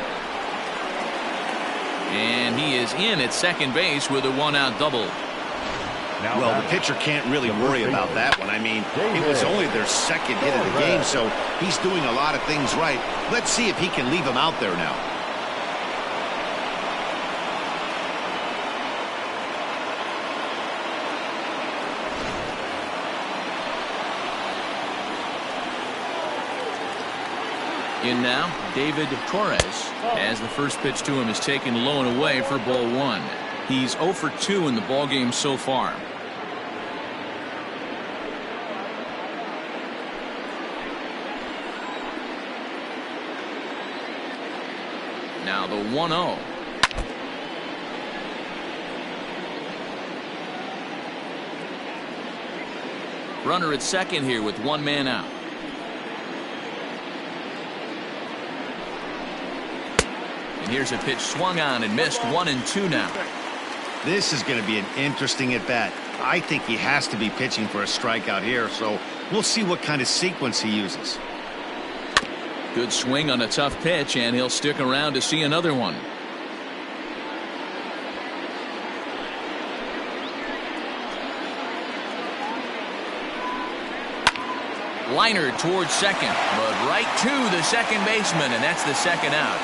And he is in at second base with a 1-out double. Well, the pitcher can't really worry about that one. I mean, it was only their 2nd hit of the game, so he's doing a lot of things right. Let's see if he can leave him out there now. In now, David Torres, as the first pitch to him is taken low and away for ball 1. He's 0 for 2 in the ballgame so far. Now the 1-0. Runner at second here with 1 man out. Here's a pitch swung on and missed. 1-2 now. This is going to be an interesting at bat. I think he has to be pitching for a strikeout here, so we'll see what kind of sequence he uses. Good swing on a tough pitch, and he'll stick around to see another one. Liner towards second, but right to the second baseman, and that's the 2nd out.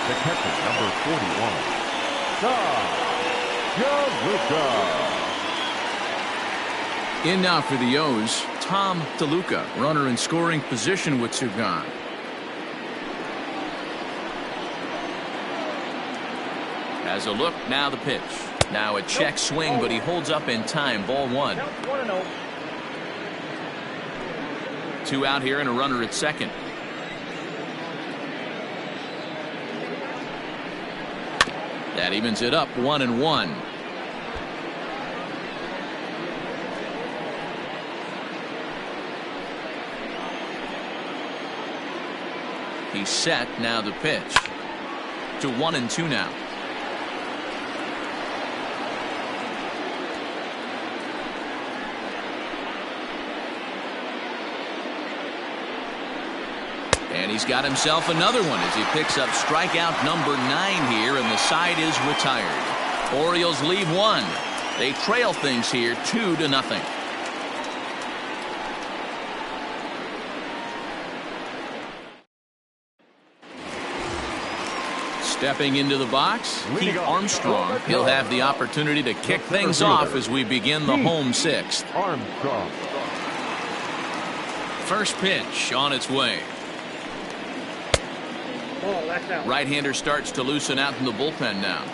The catcher, number 41, Tom. In now for the O's, Tom DeLuca, runner in scoring position with 2 gone. As a look, now the pitch. Now a check swing, but he holds up in time. Ball 1. 2 out here and a runner at second. That evens it up 1-1. He's set. Now the pitch to 1-2 now. And he's got himself another one as he picks up strikeout number 9 here, and the side is retired. Orioles lead 1. They trail things here 2-0. Stepping into the box, Keith Armstrong. He'll have the opportunity to kick things off as we begin the home 6th. Armstrong. First pitch on its way. Right-hander starts to loosen out in the bullpen now.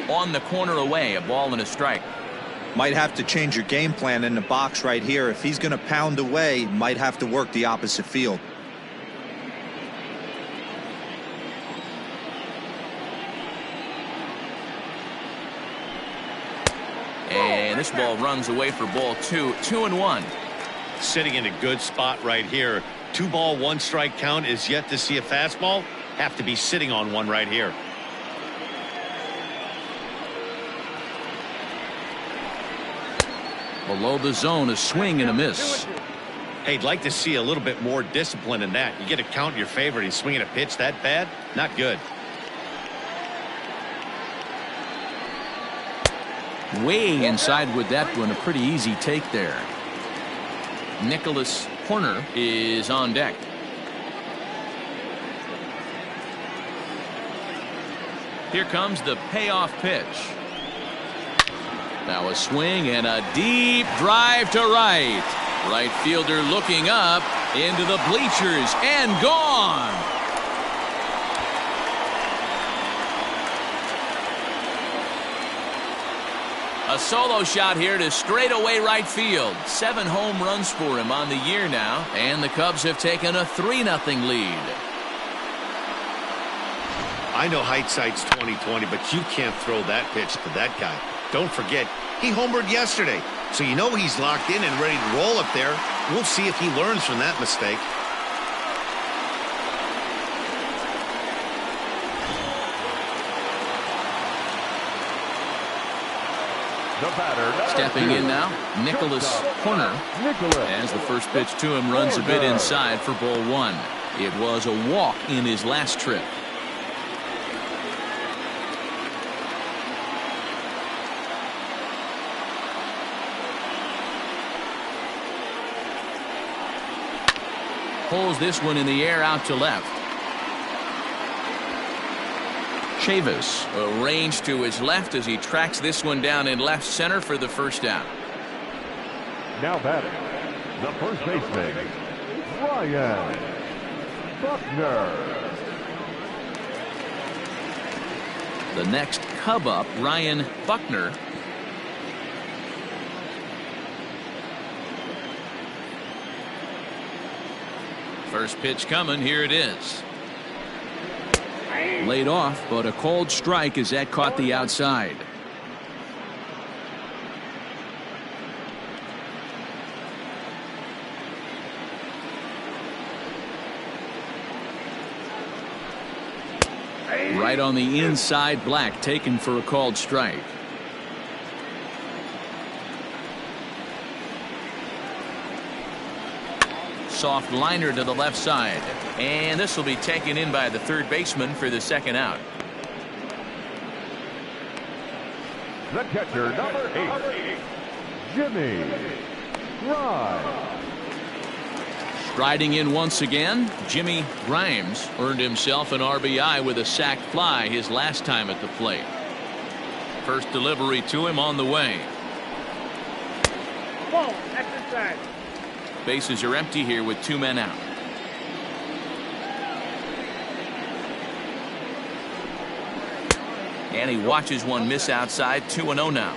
On the corner away, a ball and a strike. Might have to change your game plan in the box right here. If he's going to pound away, might have to work the opposite field. And this ball runs away for ball 2. 2-1. Sitting in a good spot right here. 2 ball, 1 strike count. Is yet to see a fastball. Have to be sitting on one right here. Below the zone, a swing and a miss. Hey, I'd like to see a little bit more discipline in that. You get a count in your favor, and he's swinging a pitch that bad. Not good. Way inside with that one. A pretty easy take there. Nicholas Horner is on deck. Here comes the payoff pitch. Now a swing and a deep drive to right. Right fielder looking up into the bleachers and gone. A solo shot here to straightaway right field. 7 home runs for him on the year now, and the Cubs have taken a 3-0 lead. I know hindsight's 20/20, but you can't throw that pitch to that guy. Don't forget, he homered yesterday, so you know he's locked in and ready to roll up there. We'll see if he learns from that mistake. The batter, Stepping in now, Nicholas Horner. As the first pitch to him runs a bit inside for ball 1. It was a walk in his last trip. Pulls this one in the air out to left. Chavis arranged to his left as he tracks this one down in left center for the first out. Now batting, the first baseman, Ryan Buckner. The next Cub up, Ryan Buckner. First pitch coming. Here it is. Laid off, but a cold strike as that caught the outside. Right on the inside, Black taken for a called strike. Soft liner to the left side, and this will be taken in by the third baseman for the second out. The catcher, number 8, Jimmy Grimes. Striding in once again, Jimmy Grimes earned himself an RBI with a sac fly his last time at the plate. First delivery to him on the way. Ball, exercise. Bases are empty here with 2 men out. And he watches one miss outside. 2-0 now.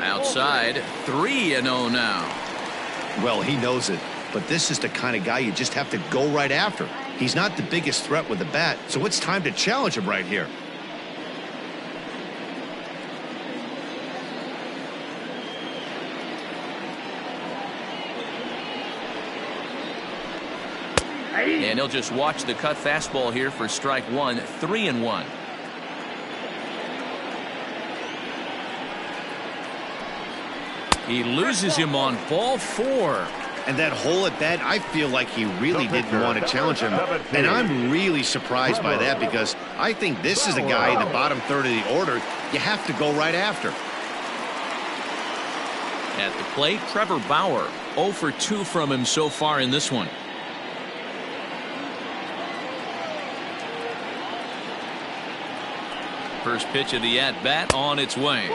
Outside. 3-0 now. Well, he knows it, but this is the kind of guy you just have to go right after. He's not the biggest threat with the bat, so it's time to challenge him right here. And he'll just watch the cut fastball here for strike one. 3-1. He loses him on ball 4. And that hole at bat, I feel like he really didn't want to challenge him. And I'm really surprised by that, because I think this is a guy in the bottom third of the order you have to go right after. At the plate, Trevor Bauer. 0 for 2 from him so far in this one. First pitch of the at-bat on its way.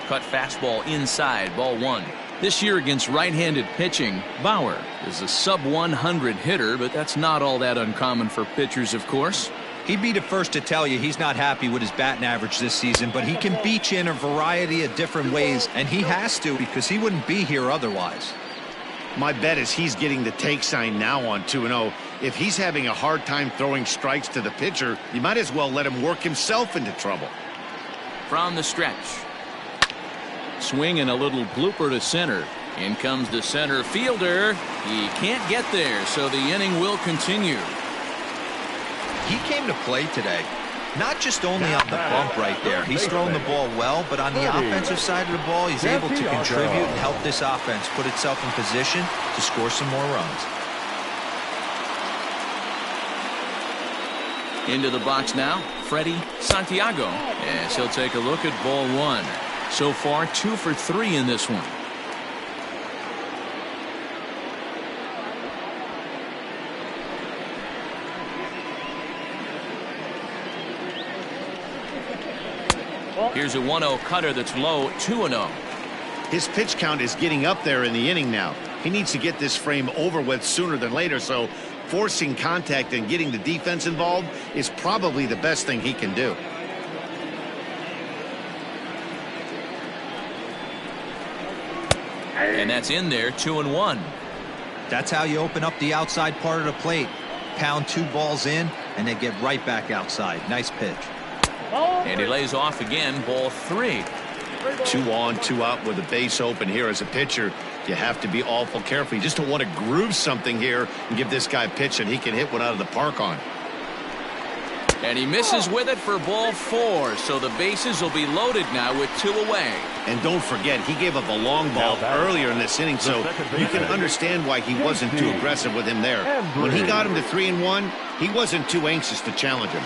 Cut fastball inside, ball 1. This year against right-handed pitching, Bauer is a sub-100 hitter, but that's not all that uncommon for pitchers, of course. He'd be the first to tell you he's not happy with his batting average this season, but he can beat you in a variety of different ways, and he has to, because he wouldn't be here otherwise. My bet is he's getting the take sign now on 2-0. If he's having a hard time throwing strikes to the pitcher, you might as well let him work himself into trouble. From the stretch. Swing and a little blooper to center. In comes the center fielder. He can't get there, so the inning will continue. He came to play today. Not just only on the bump right there. He's thrown the ball well, but on the offensive side of the ball, he's able to contribute and help this offense put itself in position to score some more runs. Into the box now, Freddie Santiago, as he'll take a look at ball 1. So far, 2 for 3 in this one. Here's a 1-0 cutter that's low. 2-0. His pitch count is getting up there in the inning now. He needs to get this frame over with sooner than later, so forcing contact and getting the defense involved is probably the best thing he can do. And that's in there. 2-1. That's how you open up the outside part of the plate. Pound 2 balls in, and then get right back outside. Nice pitch. And he lays off again. Ball 3. 2 on, 2 out with a base open here. As a pitcher, you have to be awful careful. You just don't want to groove something here and give this guy a pitch and he can hit one out of the park on. And he misses with it for ball 4, so the bases will be loaded now with 2 away. And don't forget, he gave up a long ball earlier in this inning, so you can understand why he wasn't too aggressive with him there. When he got him to 3-1, he wasn't too anxious to challenge him.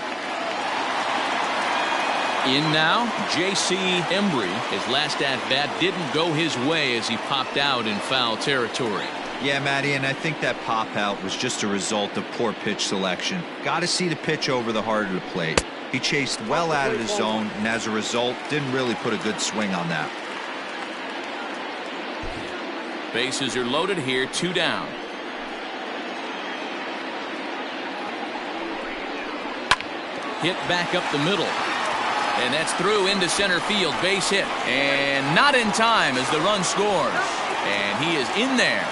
In now, J.C. Embry. His last at-bat didn't go his way as he popped out in foul territory. Yeah, Matty, and I think that pop out was just a result of poor pitch selection. Got to see the pitch over the heart of the plate. He chased well out of the zone, and as a result, didn't really put a good swing on that. Bases are loaded here. 2 down. Hit back up the middle. And that's through into center field. Base hit. And not in time as the run scores. And he is in there.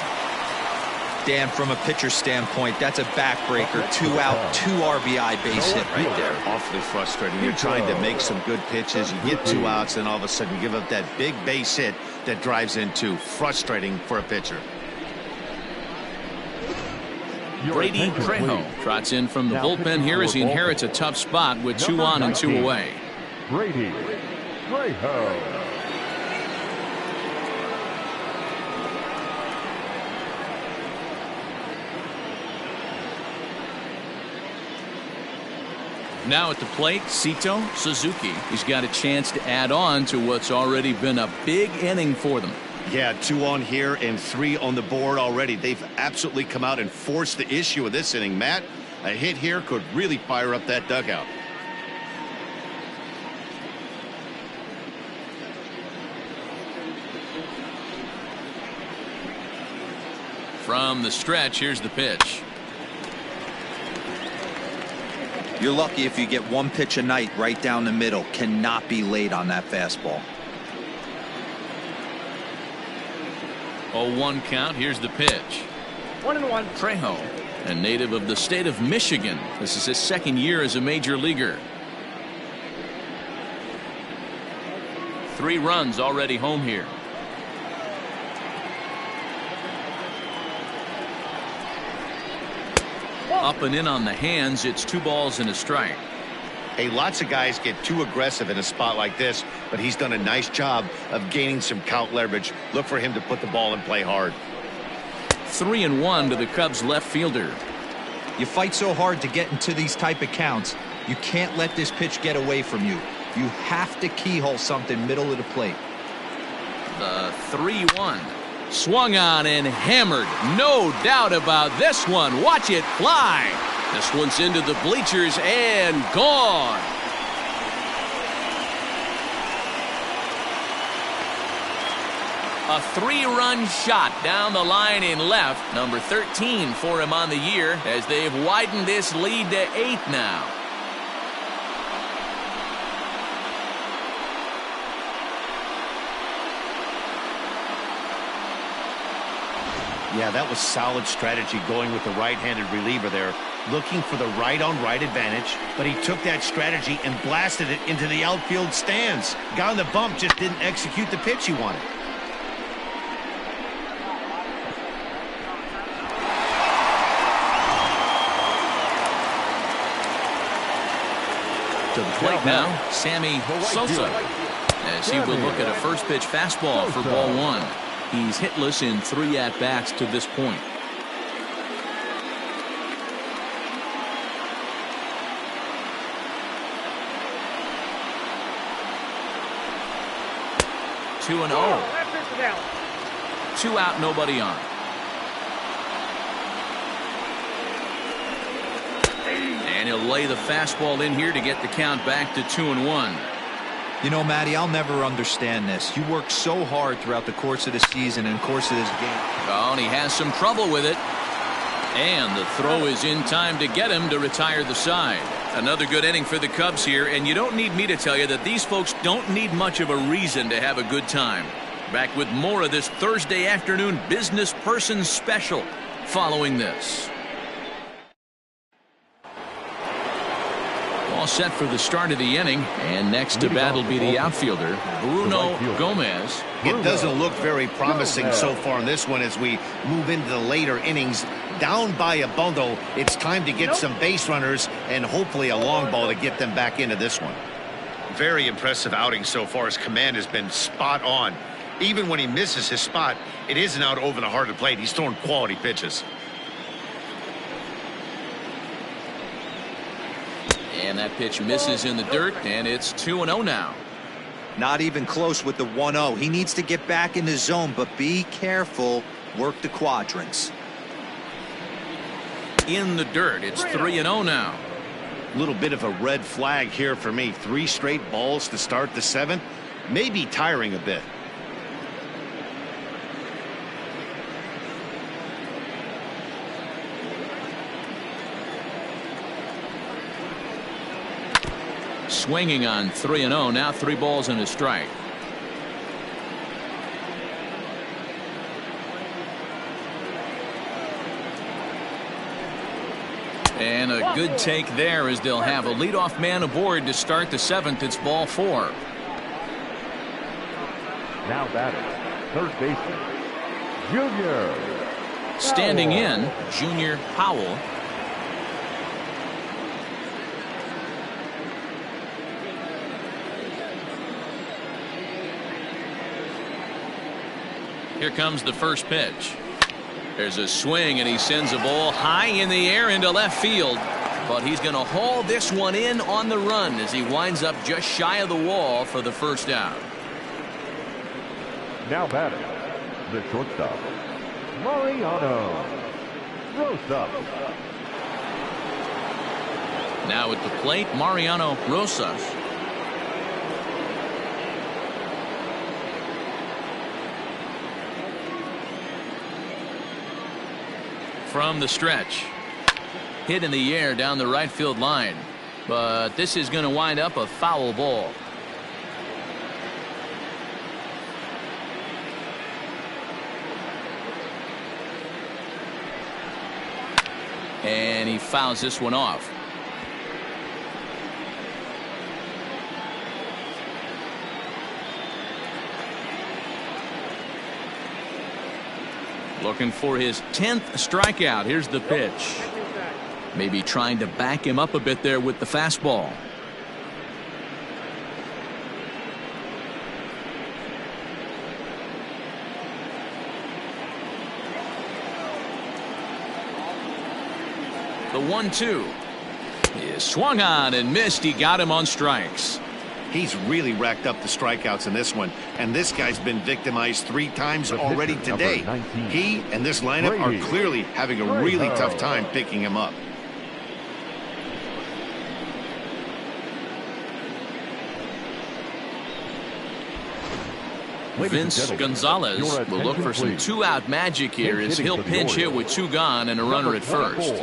Dan, from a pitcher standpoint, that's a backbreaker. 2 out, 2 RBI base hit right there. Awfully frustrating. You're trying to make some good pitches. You get 2 outs, and all of a sudden you give up that big base hit that drives in 2. Frustrating for a pitcher. Brady Trejo trots in from the bullpen here as he inherits a tough spot with 2 on and 2 away. Brady Trejo. Now at the plate, Sito Suzuki. He's got a chance to add on to what's already been a big inning for them. Yeah, 2 on here and 3 on the board already. They've absolutely come out and forced the issue of this inning. Matt, a hit here could really fire up that dugout. From the stretch, here's the pitch. You're lucky if you get one pitch a night right down the middle. Cannot be late on that fastball. 0-1 count. Here's the pitch. 1-1. Trejo, a native of the state of Michigan. This is his second year as a major leaguer. 3 runs already home here. Up and in on the hands. It's 2 balls and a strike. Hey, lots of guys get too aggressive in a spot like this, but he's done a nice job of gaining some count leverage. Look for him to put the ball in play hard. 3-1 to the Cubs left fielder. You fight so hard to get into these type of counts. You can't let this pitch get away from you. You have to keyhole something middle of the plate. The 3-1. Swung on and hammered. No doubt about this one. Watch it fly. This one's into the bleachers and gone. A 3-run shot down the line in left. Number 13 for him on the year as they've widened this lead to 8 now. Yeah, that was solid strategy going with the right-handed reliever there, looking for the right-on-right advantage, but he took that strategy and blasted it into the outfield stands. Guy on the bump just didn't execute the pitch he wanted. To the plate now, Sammy Sosa, as he will look at a first pitch fastball for ball 1. He's hitless in 3 at-bats to this point. Two and 0. 2 out, nobody on. And he'll lay the fastball in here to get the count back to 2-1. You know, Matty, I'll never understand this. You work so hard throughout the course of the season and course of this game. Oh, and he has some trouble with it. And the throw is in time to get him to retire the side. Another good inning for the Cubs here, and you don't need me to tell you that these folks don't need much of a reason to have a good time. Back with more of this Thursday afternoon business person special following this. All set for the start of the inning, and next to bat will be the outfielder, Bruno Gomez. It doesn't look very promising so far in this one as we move into the later innings. Down by a bundle, it's time to get some base runners and hopefully a long ball to get them back into this one. Very impressive outing so far. His command has been spot on. Even when he misses his spot, it isn't out over the heart of the plate. He's throwing quality pitches. And that pitch misses in the dirt, and it's 2-0 now. Not even close with the 1-0. He needs to get back in the zone, but be careful. Work the quadrants. In the dirt, it's 3-0 now. A little bit of a red flag here for me. 3 straight balls to start the 7th. Maybe tiring a bit. Swinging on 3-0, now 3 balls and a strike. And a good take there as they'll have a leadoff man aboard to start the 7th. It's ball 4. Now batting, third baseman, Junior. Standing in, Junior Howell. Here comes the first pitch. There's a swing, and he sends a ball high in the air into left field. But he's going to haul this one in on the run as he winds up just shy of the wall for the first out. Now batting, the shortstop, Mariano Rosas. Now at the plate, Mariano Rosas. from the stretch. Hit in the air down the right field line. But this is going to wind up a foul ball. And he fouls this one off. Looking for his 10th strikeout. Here's the pitch. Maybe trying to back him up a bit there with the fastball. The 1-2 is swung on and missed. He got him on strikes. He's really racked up the strikeouts in this one, and this guy's been victimized 3 times already today. He and this lineup are clearly having a really tough time picking him up. Vince Gonzalez will look for some 2-out magic here as he'll pinch hit with 2 gone and a runner at first.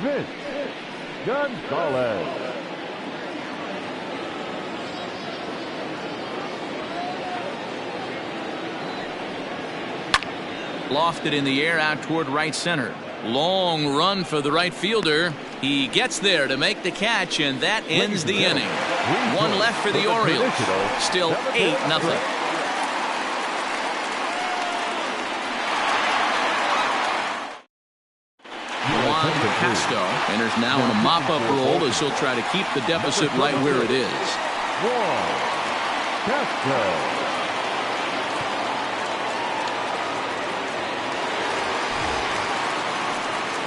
Vince Gonzalez. Lofted in the air out toward right center. Long run for the right fielder. He gets there to make the catch, and that ends the inning. 1 left for the Orioles. Still 8-0. Casto enters now in a mop-up role as he'll try to keep the deficit right where it is. Casto.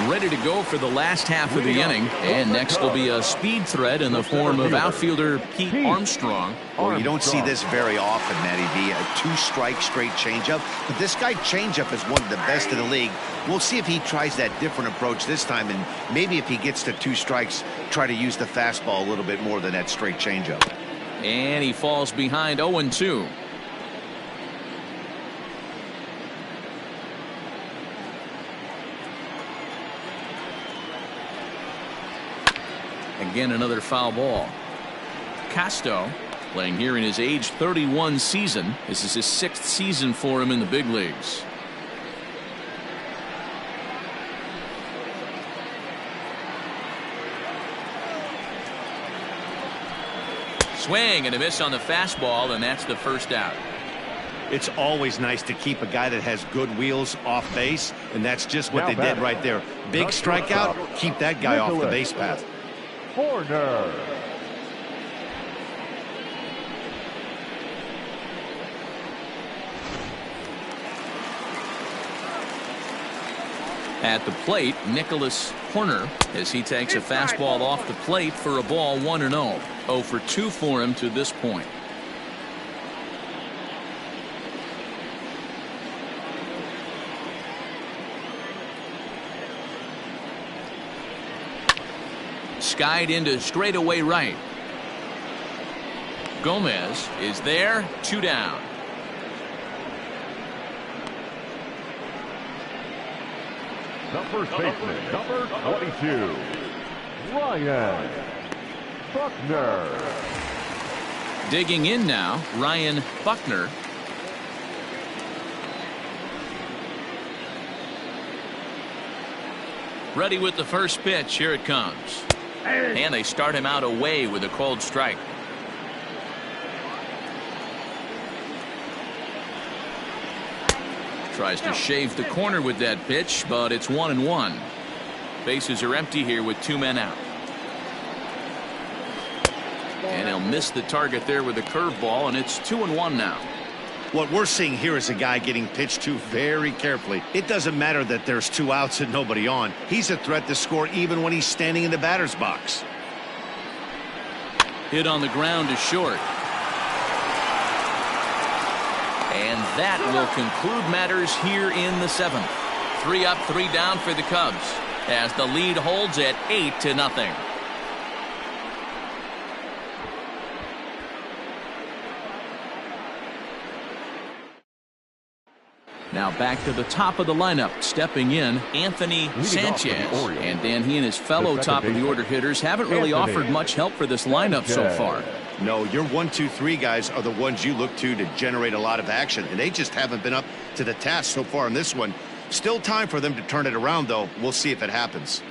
Ready to go for the last half of the inning, and next will be a speed threat in the form of outfielder Pete Armstrong. Well, you don't see this very often, Matty V. A 2-strike straight changeup, but this guy changeup is one of the best in the league. We'll see if he tries that different approach this time, and maybe if he gets to 2 strikes, try to use the fastball a little bit more than that straight changeup. And he falls behind 0-2. Again, another foul ball. Casto playing here in his age 31 season. This is his 6th season for him in the big leagues. Swing and a miss on the fastball, and that's the first out. It's always nice to keep a guy that has good wheels off base, and that's just what they did right there. Big strikeout, keep that guy off the base path. Corner. At the plate, Nicholas Horner, as he takes a fastball off the plate for a ball 1-0. 0 for 2 for him to this point. Skied into straightaway right. Gomez is there, 2 down. The first baseman, number 22, Ryan Buckner. Digging in now, Ryan Buckner. Ready with the first pitch. Here it comes. And they start him out away with a cold strike. Tries to shave the corner with that pitch, but it's 1-1. Bases are empty here with 2 men out. And he'll miss the target there with a curveball, and it's 2-1 now. What we're seeing here is a guy getting pitched to very carefully. It doesn't matter that there's 2 outs and nobody on. He's a threat to score even when he's standing in the batter's box. Hit on the ground to short. And that will conclude matters here in the 7th. 3 up, 3 down for the Cubs as the lead holds at 8-0. Now back to the top of the lineup, stepping in, Anthony Sanchez. And Dan, he and his fellow top of the order hitters haven't really offered much help for this lineup so far. No, your 1, 2, 3 guys are the ones you look to generate a lot of action, and they just haven't been up to the task so far in this one. Still time for them to turn it around, though. We'll see if it happens.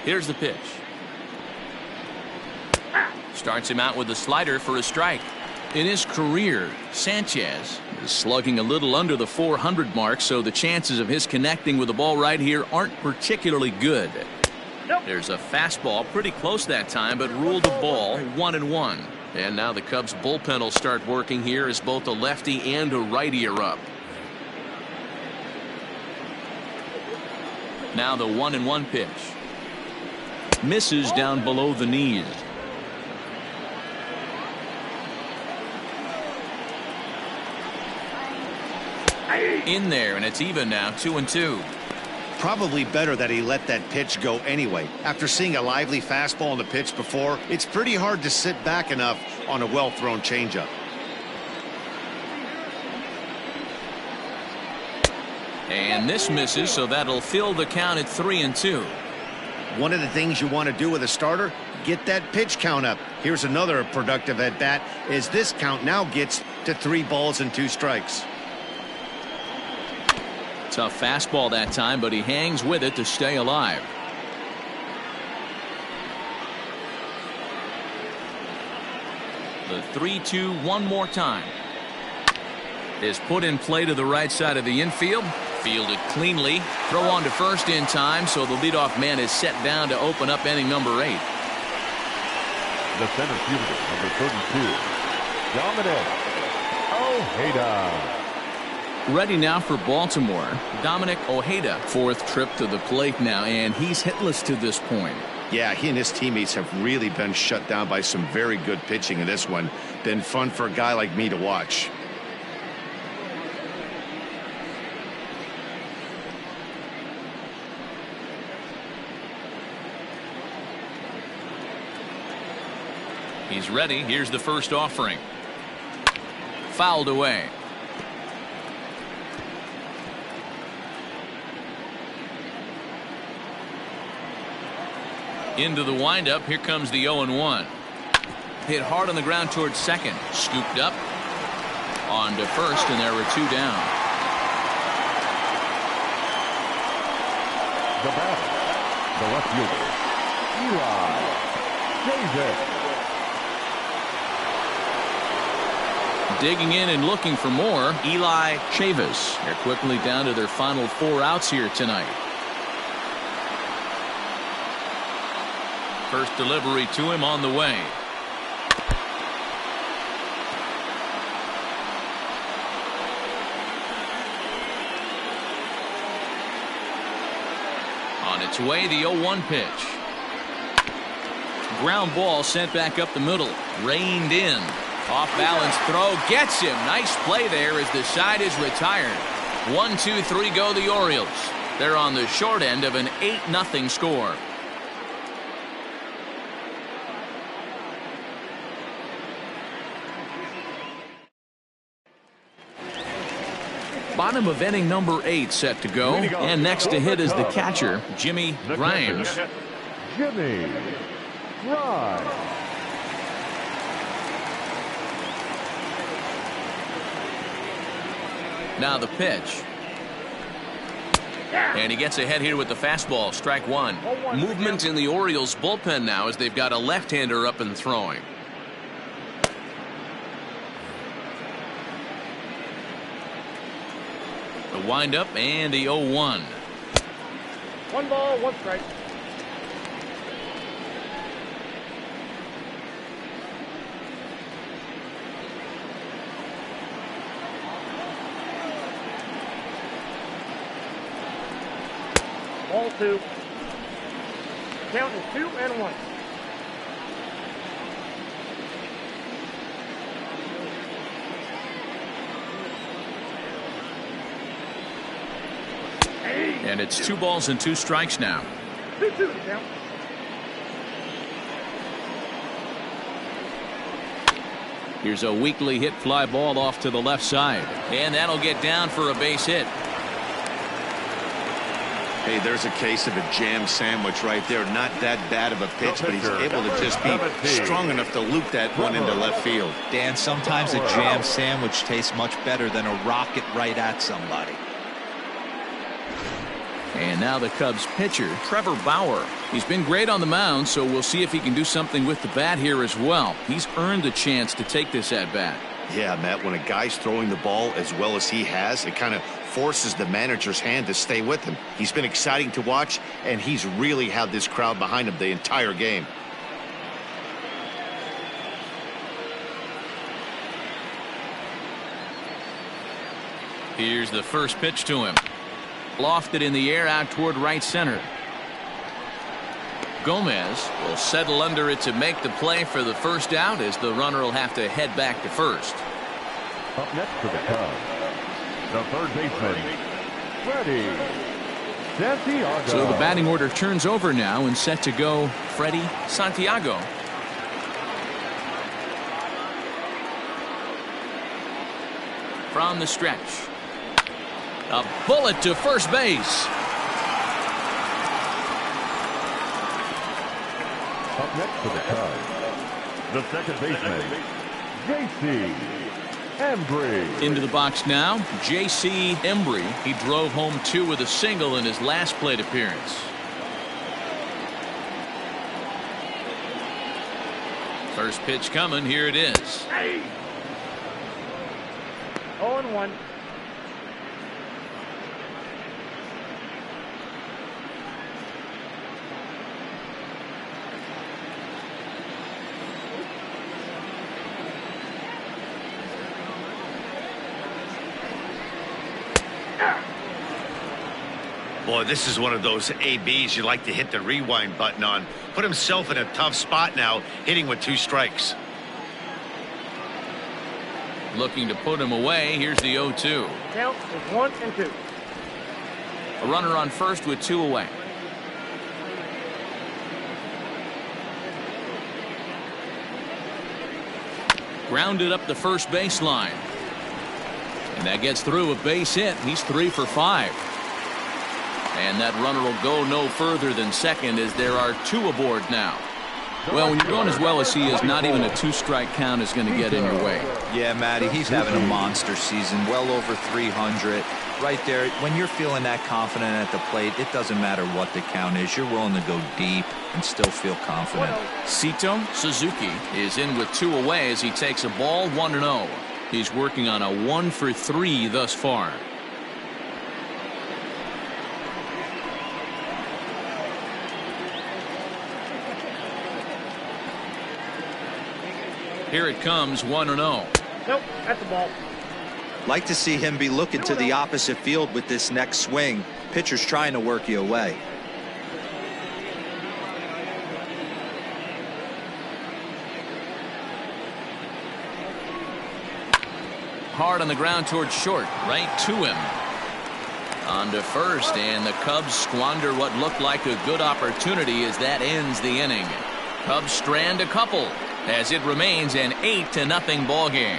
Here's the pitch. Starts him out with a slider for a strike. In his career, Sanchez is slugging a little under the 400 mark, so the chances of his connecting with the ball right here aren't particularly good. There's a fastball pretty close that time, but ruled a ball 1-1. And now the Cubs bullpen will start working here as both a lefty and a righty are up. Now the 1-1 pitch. Misses down below the knees. In there, and it's even now, 2-2. Probably better that he let that pitch go anyway. After seeing a lively fastball on the pitch before, it's pretty hard to sit back enough on a well-thrown changeup. And this misses, so that'll fill the count at 3-2. One of the things you want to do with a starter, get that pitch count up. Here's another productive at-bat as this count now gets to 3 balls and 2 strikes. Tough fastball that time, but he hangs with it to stay alive. The 3-2 one more time. Is put in play to the right side of the infield. Fielded cleanly. Throw on to first in time, so the leadoff man is set down to open up inning number 8. The center fielder, number 32, Dominic Ojeda. Ready now for Baltimore, Dominic Ojeda. 4th trip to the plate now, and he's hitless to this point. Yeah, he and his teammates have really been shut down by some very good pitching in this one. Been fun for a guy like me to watch. He's ready. Here's the first offering. Fouled away. Into the windup. Here comes the 0-1. Hit hard on the ground towards second. Scooped up. On to first, and there were 2 down. The batter, the left fielder, Eli Chavis. Digging in and looking for more, Eli Chavis. They're quickly down to their final 4 outs here tonight. First delivery to him on the way. On its way, the 0-1 pitch. Ground ball sent back up the middle. Reined in. Off balance throw. Gets him. Nice play there as the side is retired. 1-2-3 go the Orioles. They're on the short end of an 8-0 score. Bottom of inning number 8 set to go. And next to hit is the catcher, Jimmy Grimes. Jimmy Grimes. Now the pitch. And he gets ahead here with the fastball. Strike 1. Movement in the Orioles bullpen now as they've got a left-hander up and throwing. The windup and the 0-1. 1 ball, 1 strike. Ball 2. Count is 2-1. And it's 2 balls and 2 strikes now. 2-2 the count. Here's a weakly hit fly ball off to the left side, and that'll get down for a base hit. Hey, there's a case of a jam sandwich right there. Not that bad of a pitch, but he's able to just be strong enough to loop that one into left field. Dan, sometimes a jam sandwich tastes much better than a rocket right at somebody. And now the Cubs pitcher, Trevor Bauer. He's been great on the mound, so we'll see if he can do something with the bat here as well. He's earned a chance to take this at bat. Yeah, Matt, when a guy's throwing the ball as well as he has, it kind of forces the manager's hand to stay with him. He's been exciting to watch, and he's really had this crowd behind him the entire game. Here's the first pitch to him. Lofted in the air out toward right center. Gomez will settle under it to make the play for the first out, as the runner will have to head back to first. Up next for the Cubs, the third baseman, Freddie Santiago. So the batting order turns over now, and set to go Freddie Santiago. From the stretch. A bullet to first base. Up next for the Cubs, the second baseman, J.C. Embry. Into the box now, J.C. Embry. He drove home 2 with a single in his last plate appearance. First pitch coming. Here it is. 0-1. Boy, this is one of those ABs you like to hit the rewind button on. Put himself in a tough spot now, hitting with 2 strikes. Looking to put him away. Here's the 0-2. Count is 1-2. A runner on first with 2 away. Grounded up the first baseline. And that gets through a base hit. He's 3 for 5. And that runner will go no further than second, as there are 2 aboard now. Well, when you're going as well as he is, not even a 2-strike count is going to get in your way. Yeah, Matty, he's having a monster season, well over 300. Right there, when you're feeling that confident at the plate, it doesn't matter what the count is. You're willing to go deep and still feel confident. Sito Suzuki is in with 2 away as he takes a ball 1-0. He's working on a 1 for 3 thus far. Here it comes, 1-0. Nope, that's the ball. Like to see him be looking to the opposite field with this next swing. Pitcher's trying to work you away. Hard on the ground towards short, right to him. On to first, and the Cubs squander what looked like a good opportunity as that ends the inning. Cubs strand a couple as it remains an 8-0 ball game.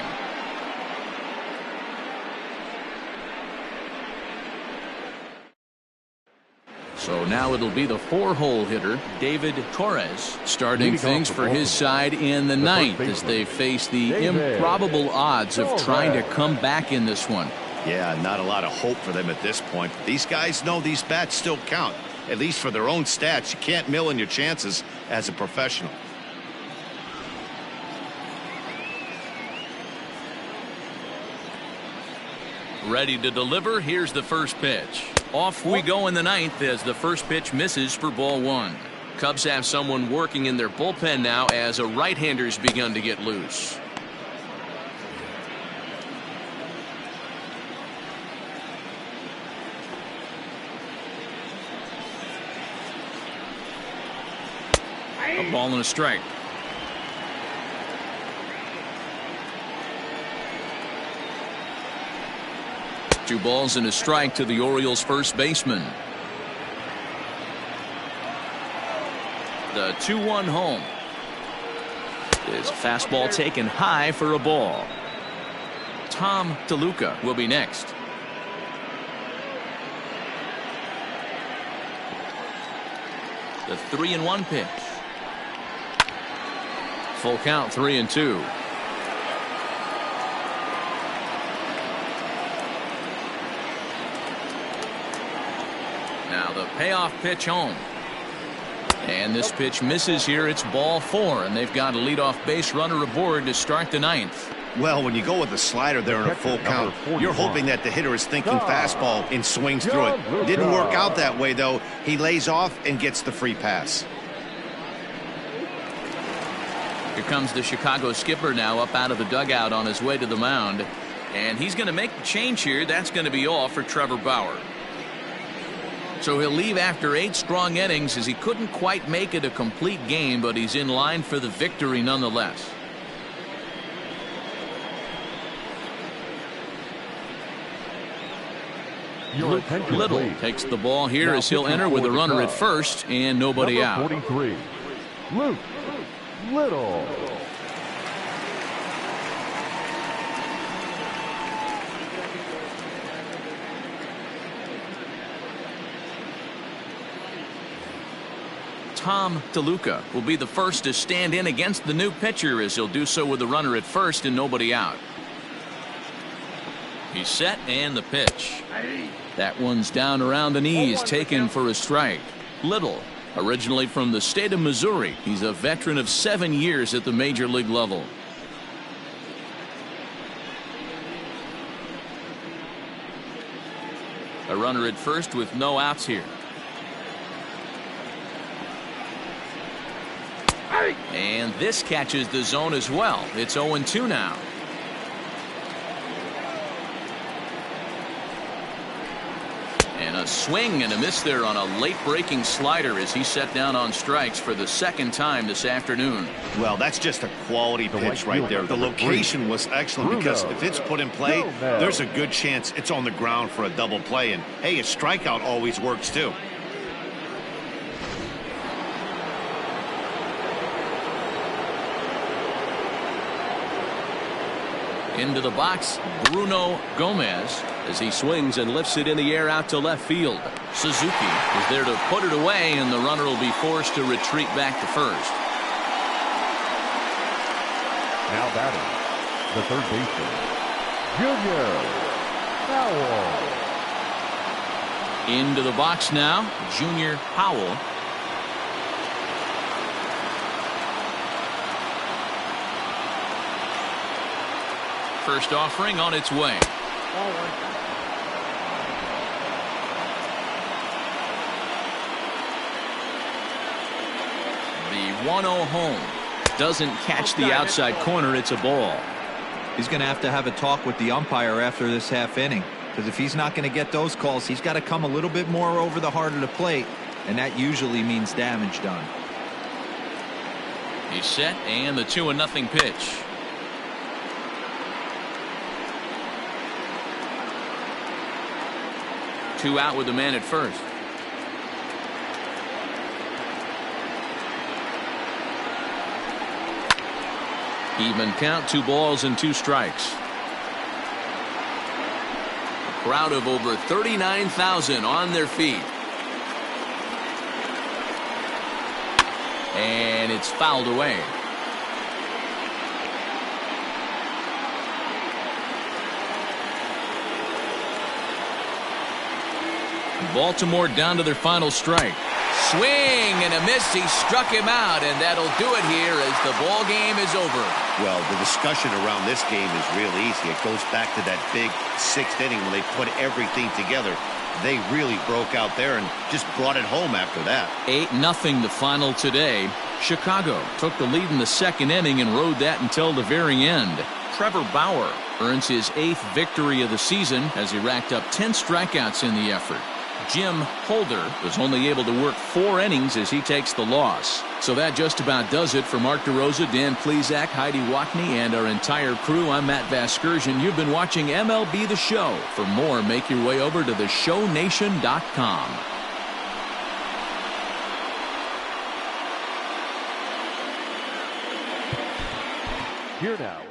So now it'll be the 4-hole hitter, David Torres, starting things for his side in the ninth as they face the improbable odds of trying to come back in this one. Yeah, not a lot of hope for them at this point. These guys know these bats still count, at least for their own stats. You can't mill in your chances as a professional. Ready to deliver. Here's the first pitch. Off we go in the ninth as the first pitch misses for ball 1. Cubs have someone working in their bullpen now as a right-hander's begun to get loose. A ball and a strike. Two balls and a strike to the Orioles first baseman. The 2-1 home. Is a fastball taken high for a ball. Tom DeLuca will be next. The 3-1 pitch. Full count, 3-2. Now the payoff pitch home. And this pitch misses here. It's ball 4, and they've got a leadoff base runner aboard to start the 9th. Well, when you go with a slider there in a full count, you're hoping that the hitter is thinking fastball and swings through it. Didn't work out that way, though. He lays off and gets the free pass. Here comes the Chicago skipper now up out of the dugout on his way to the mound. And he's going to make the change here. That's going to be all for Trevor Bauer. So he'll leave after 8 strong innings as he couldn't quite make it a complete game, but he's in line for the victory nonetheless. Little takes the ball here as he'll enter with a runner at first and nobody out. 43, Luke Little. Tom DeLuca will be the first to stand in against the new pitcher as he'll do so with a runner at first and nobody out. He's set and the pitch. That one's down around the knees, taken for a strike. Little, originally from the state of Missouri, he's a veteran of 7 years at the major league level. A runner at first with no outs here. And this catches the zone as well. It's 0-2 now. And a swing and a miss there on a late breaking slider as he's set down on strikes for the second time this afternoon. Well, that's just a quality pitch right there. The location was excellent because if it's put in play, there's a good chance it's on the ground for a double play. And hey, a strikeout always works too. Into the box, Bruno Gomez, as he swings and lifts it in the air out to left field. Suzuki is there to put it away, and the runner will be forced to retreat back to first. Now batting, the third baseman, Junior Powell. Into the box now, Junior Powell. First offering on its way. The 1-0 home doesn't catch the outside corner. It's a ball. He's going to have a talk with the umpire after this half inning, because if he's not going to get those calls, he's got to come a little bit more over the heart of the plate, and that usually means damage done. He's set, and the 2-0 pitch. Two out with the man at first. Even count, 2 balls and 2 strikes. A crowd of over 39,000 on their feet. And it's fouled away. Baltimore down to their final strike. Swing and a miss. He struck him out, and that'll do it here as the ball game is over. Well, the discussion around this game is real easy. It goes back to that big 6th inning when they put everything together. They really broke out there and just brought it home after that. 8-0 the final today. Chicago took the lead in the 2nd inning and rode that until the very end. Trevor Bauer earns his 8th victory of the season as he racked up 10 strikeouts in the effort. Jim Holder was only able to work 4 innings as he takes the loss. So that just about does it for Mark DeRosa, Dan Plesac, Heidi Watney, and our entire crew. I'm Matt Vasgersian. You've been watching MLB The Show. For more, make your way over to theshownation.com. Here now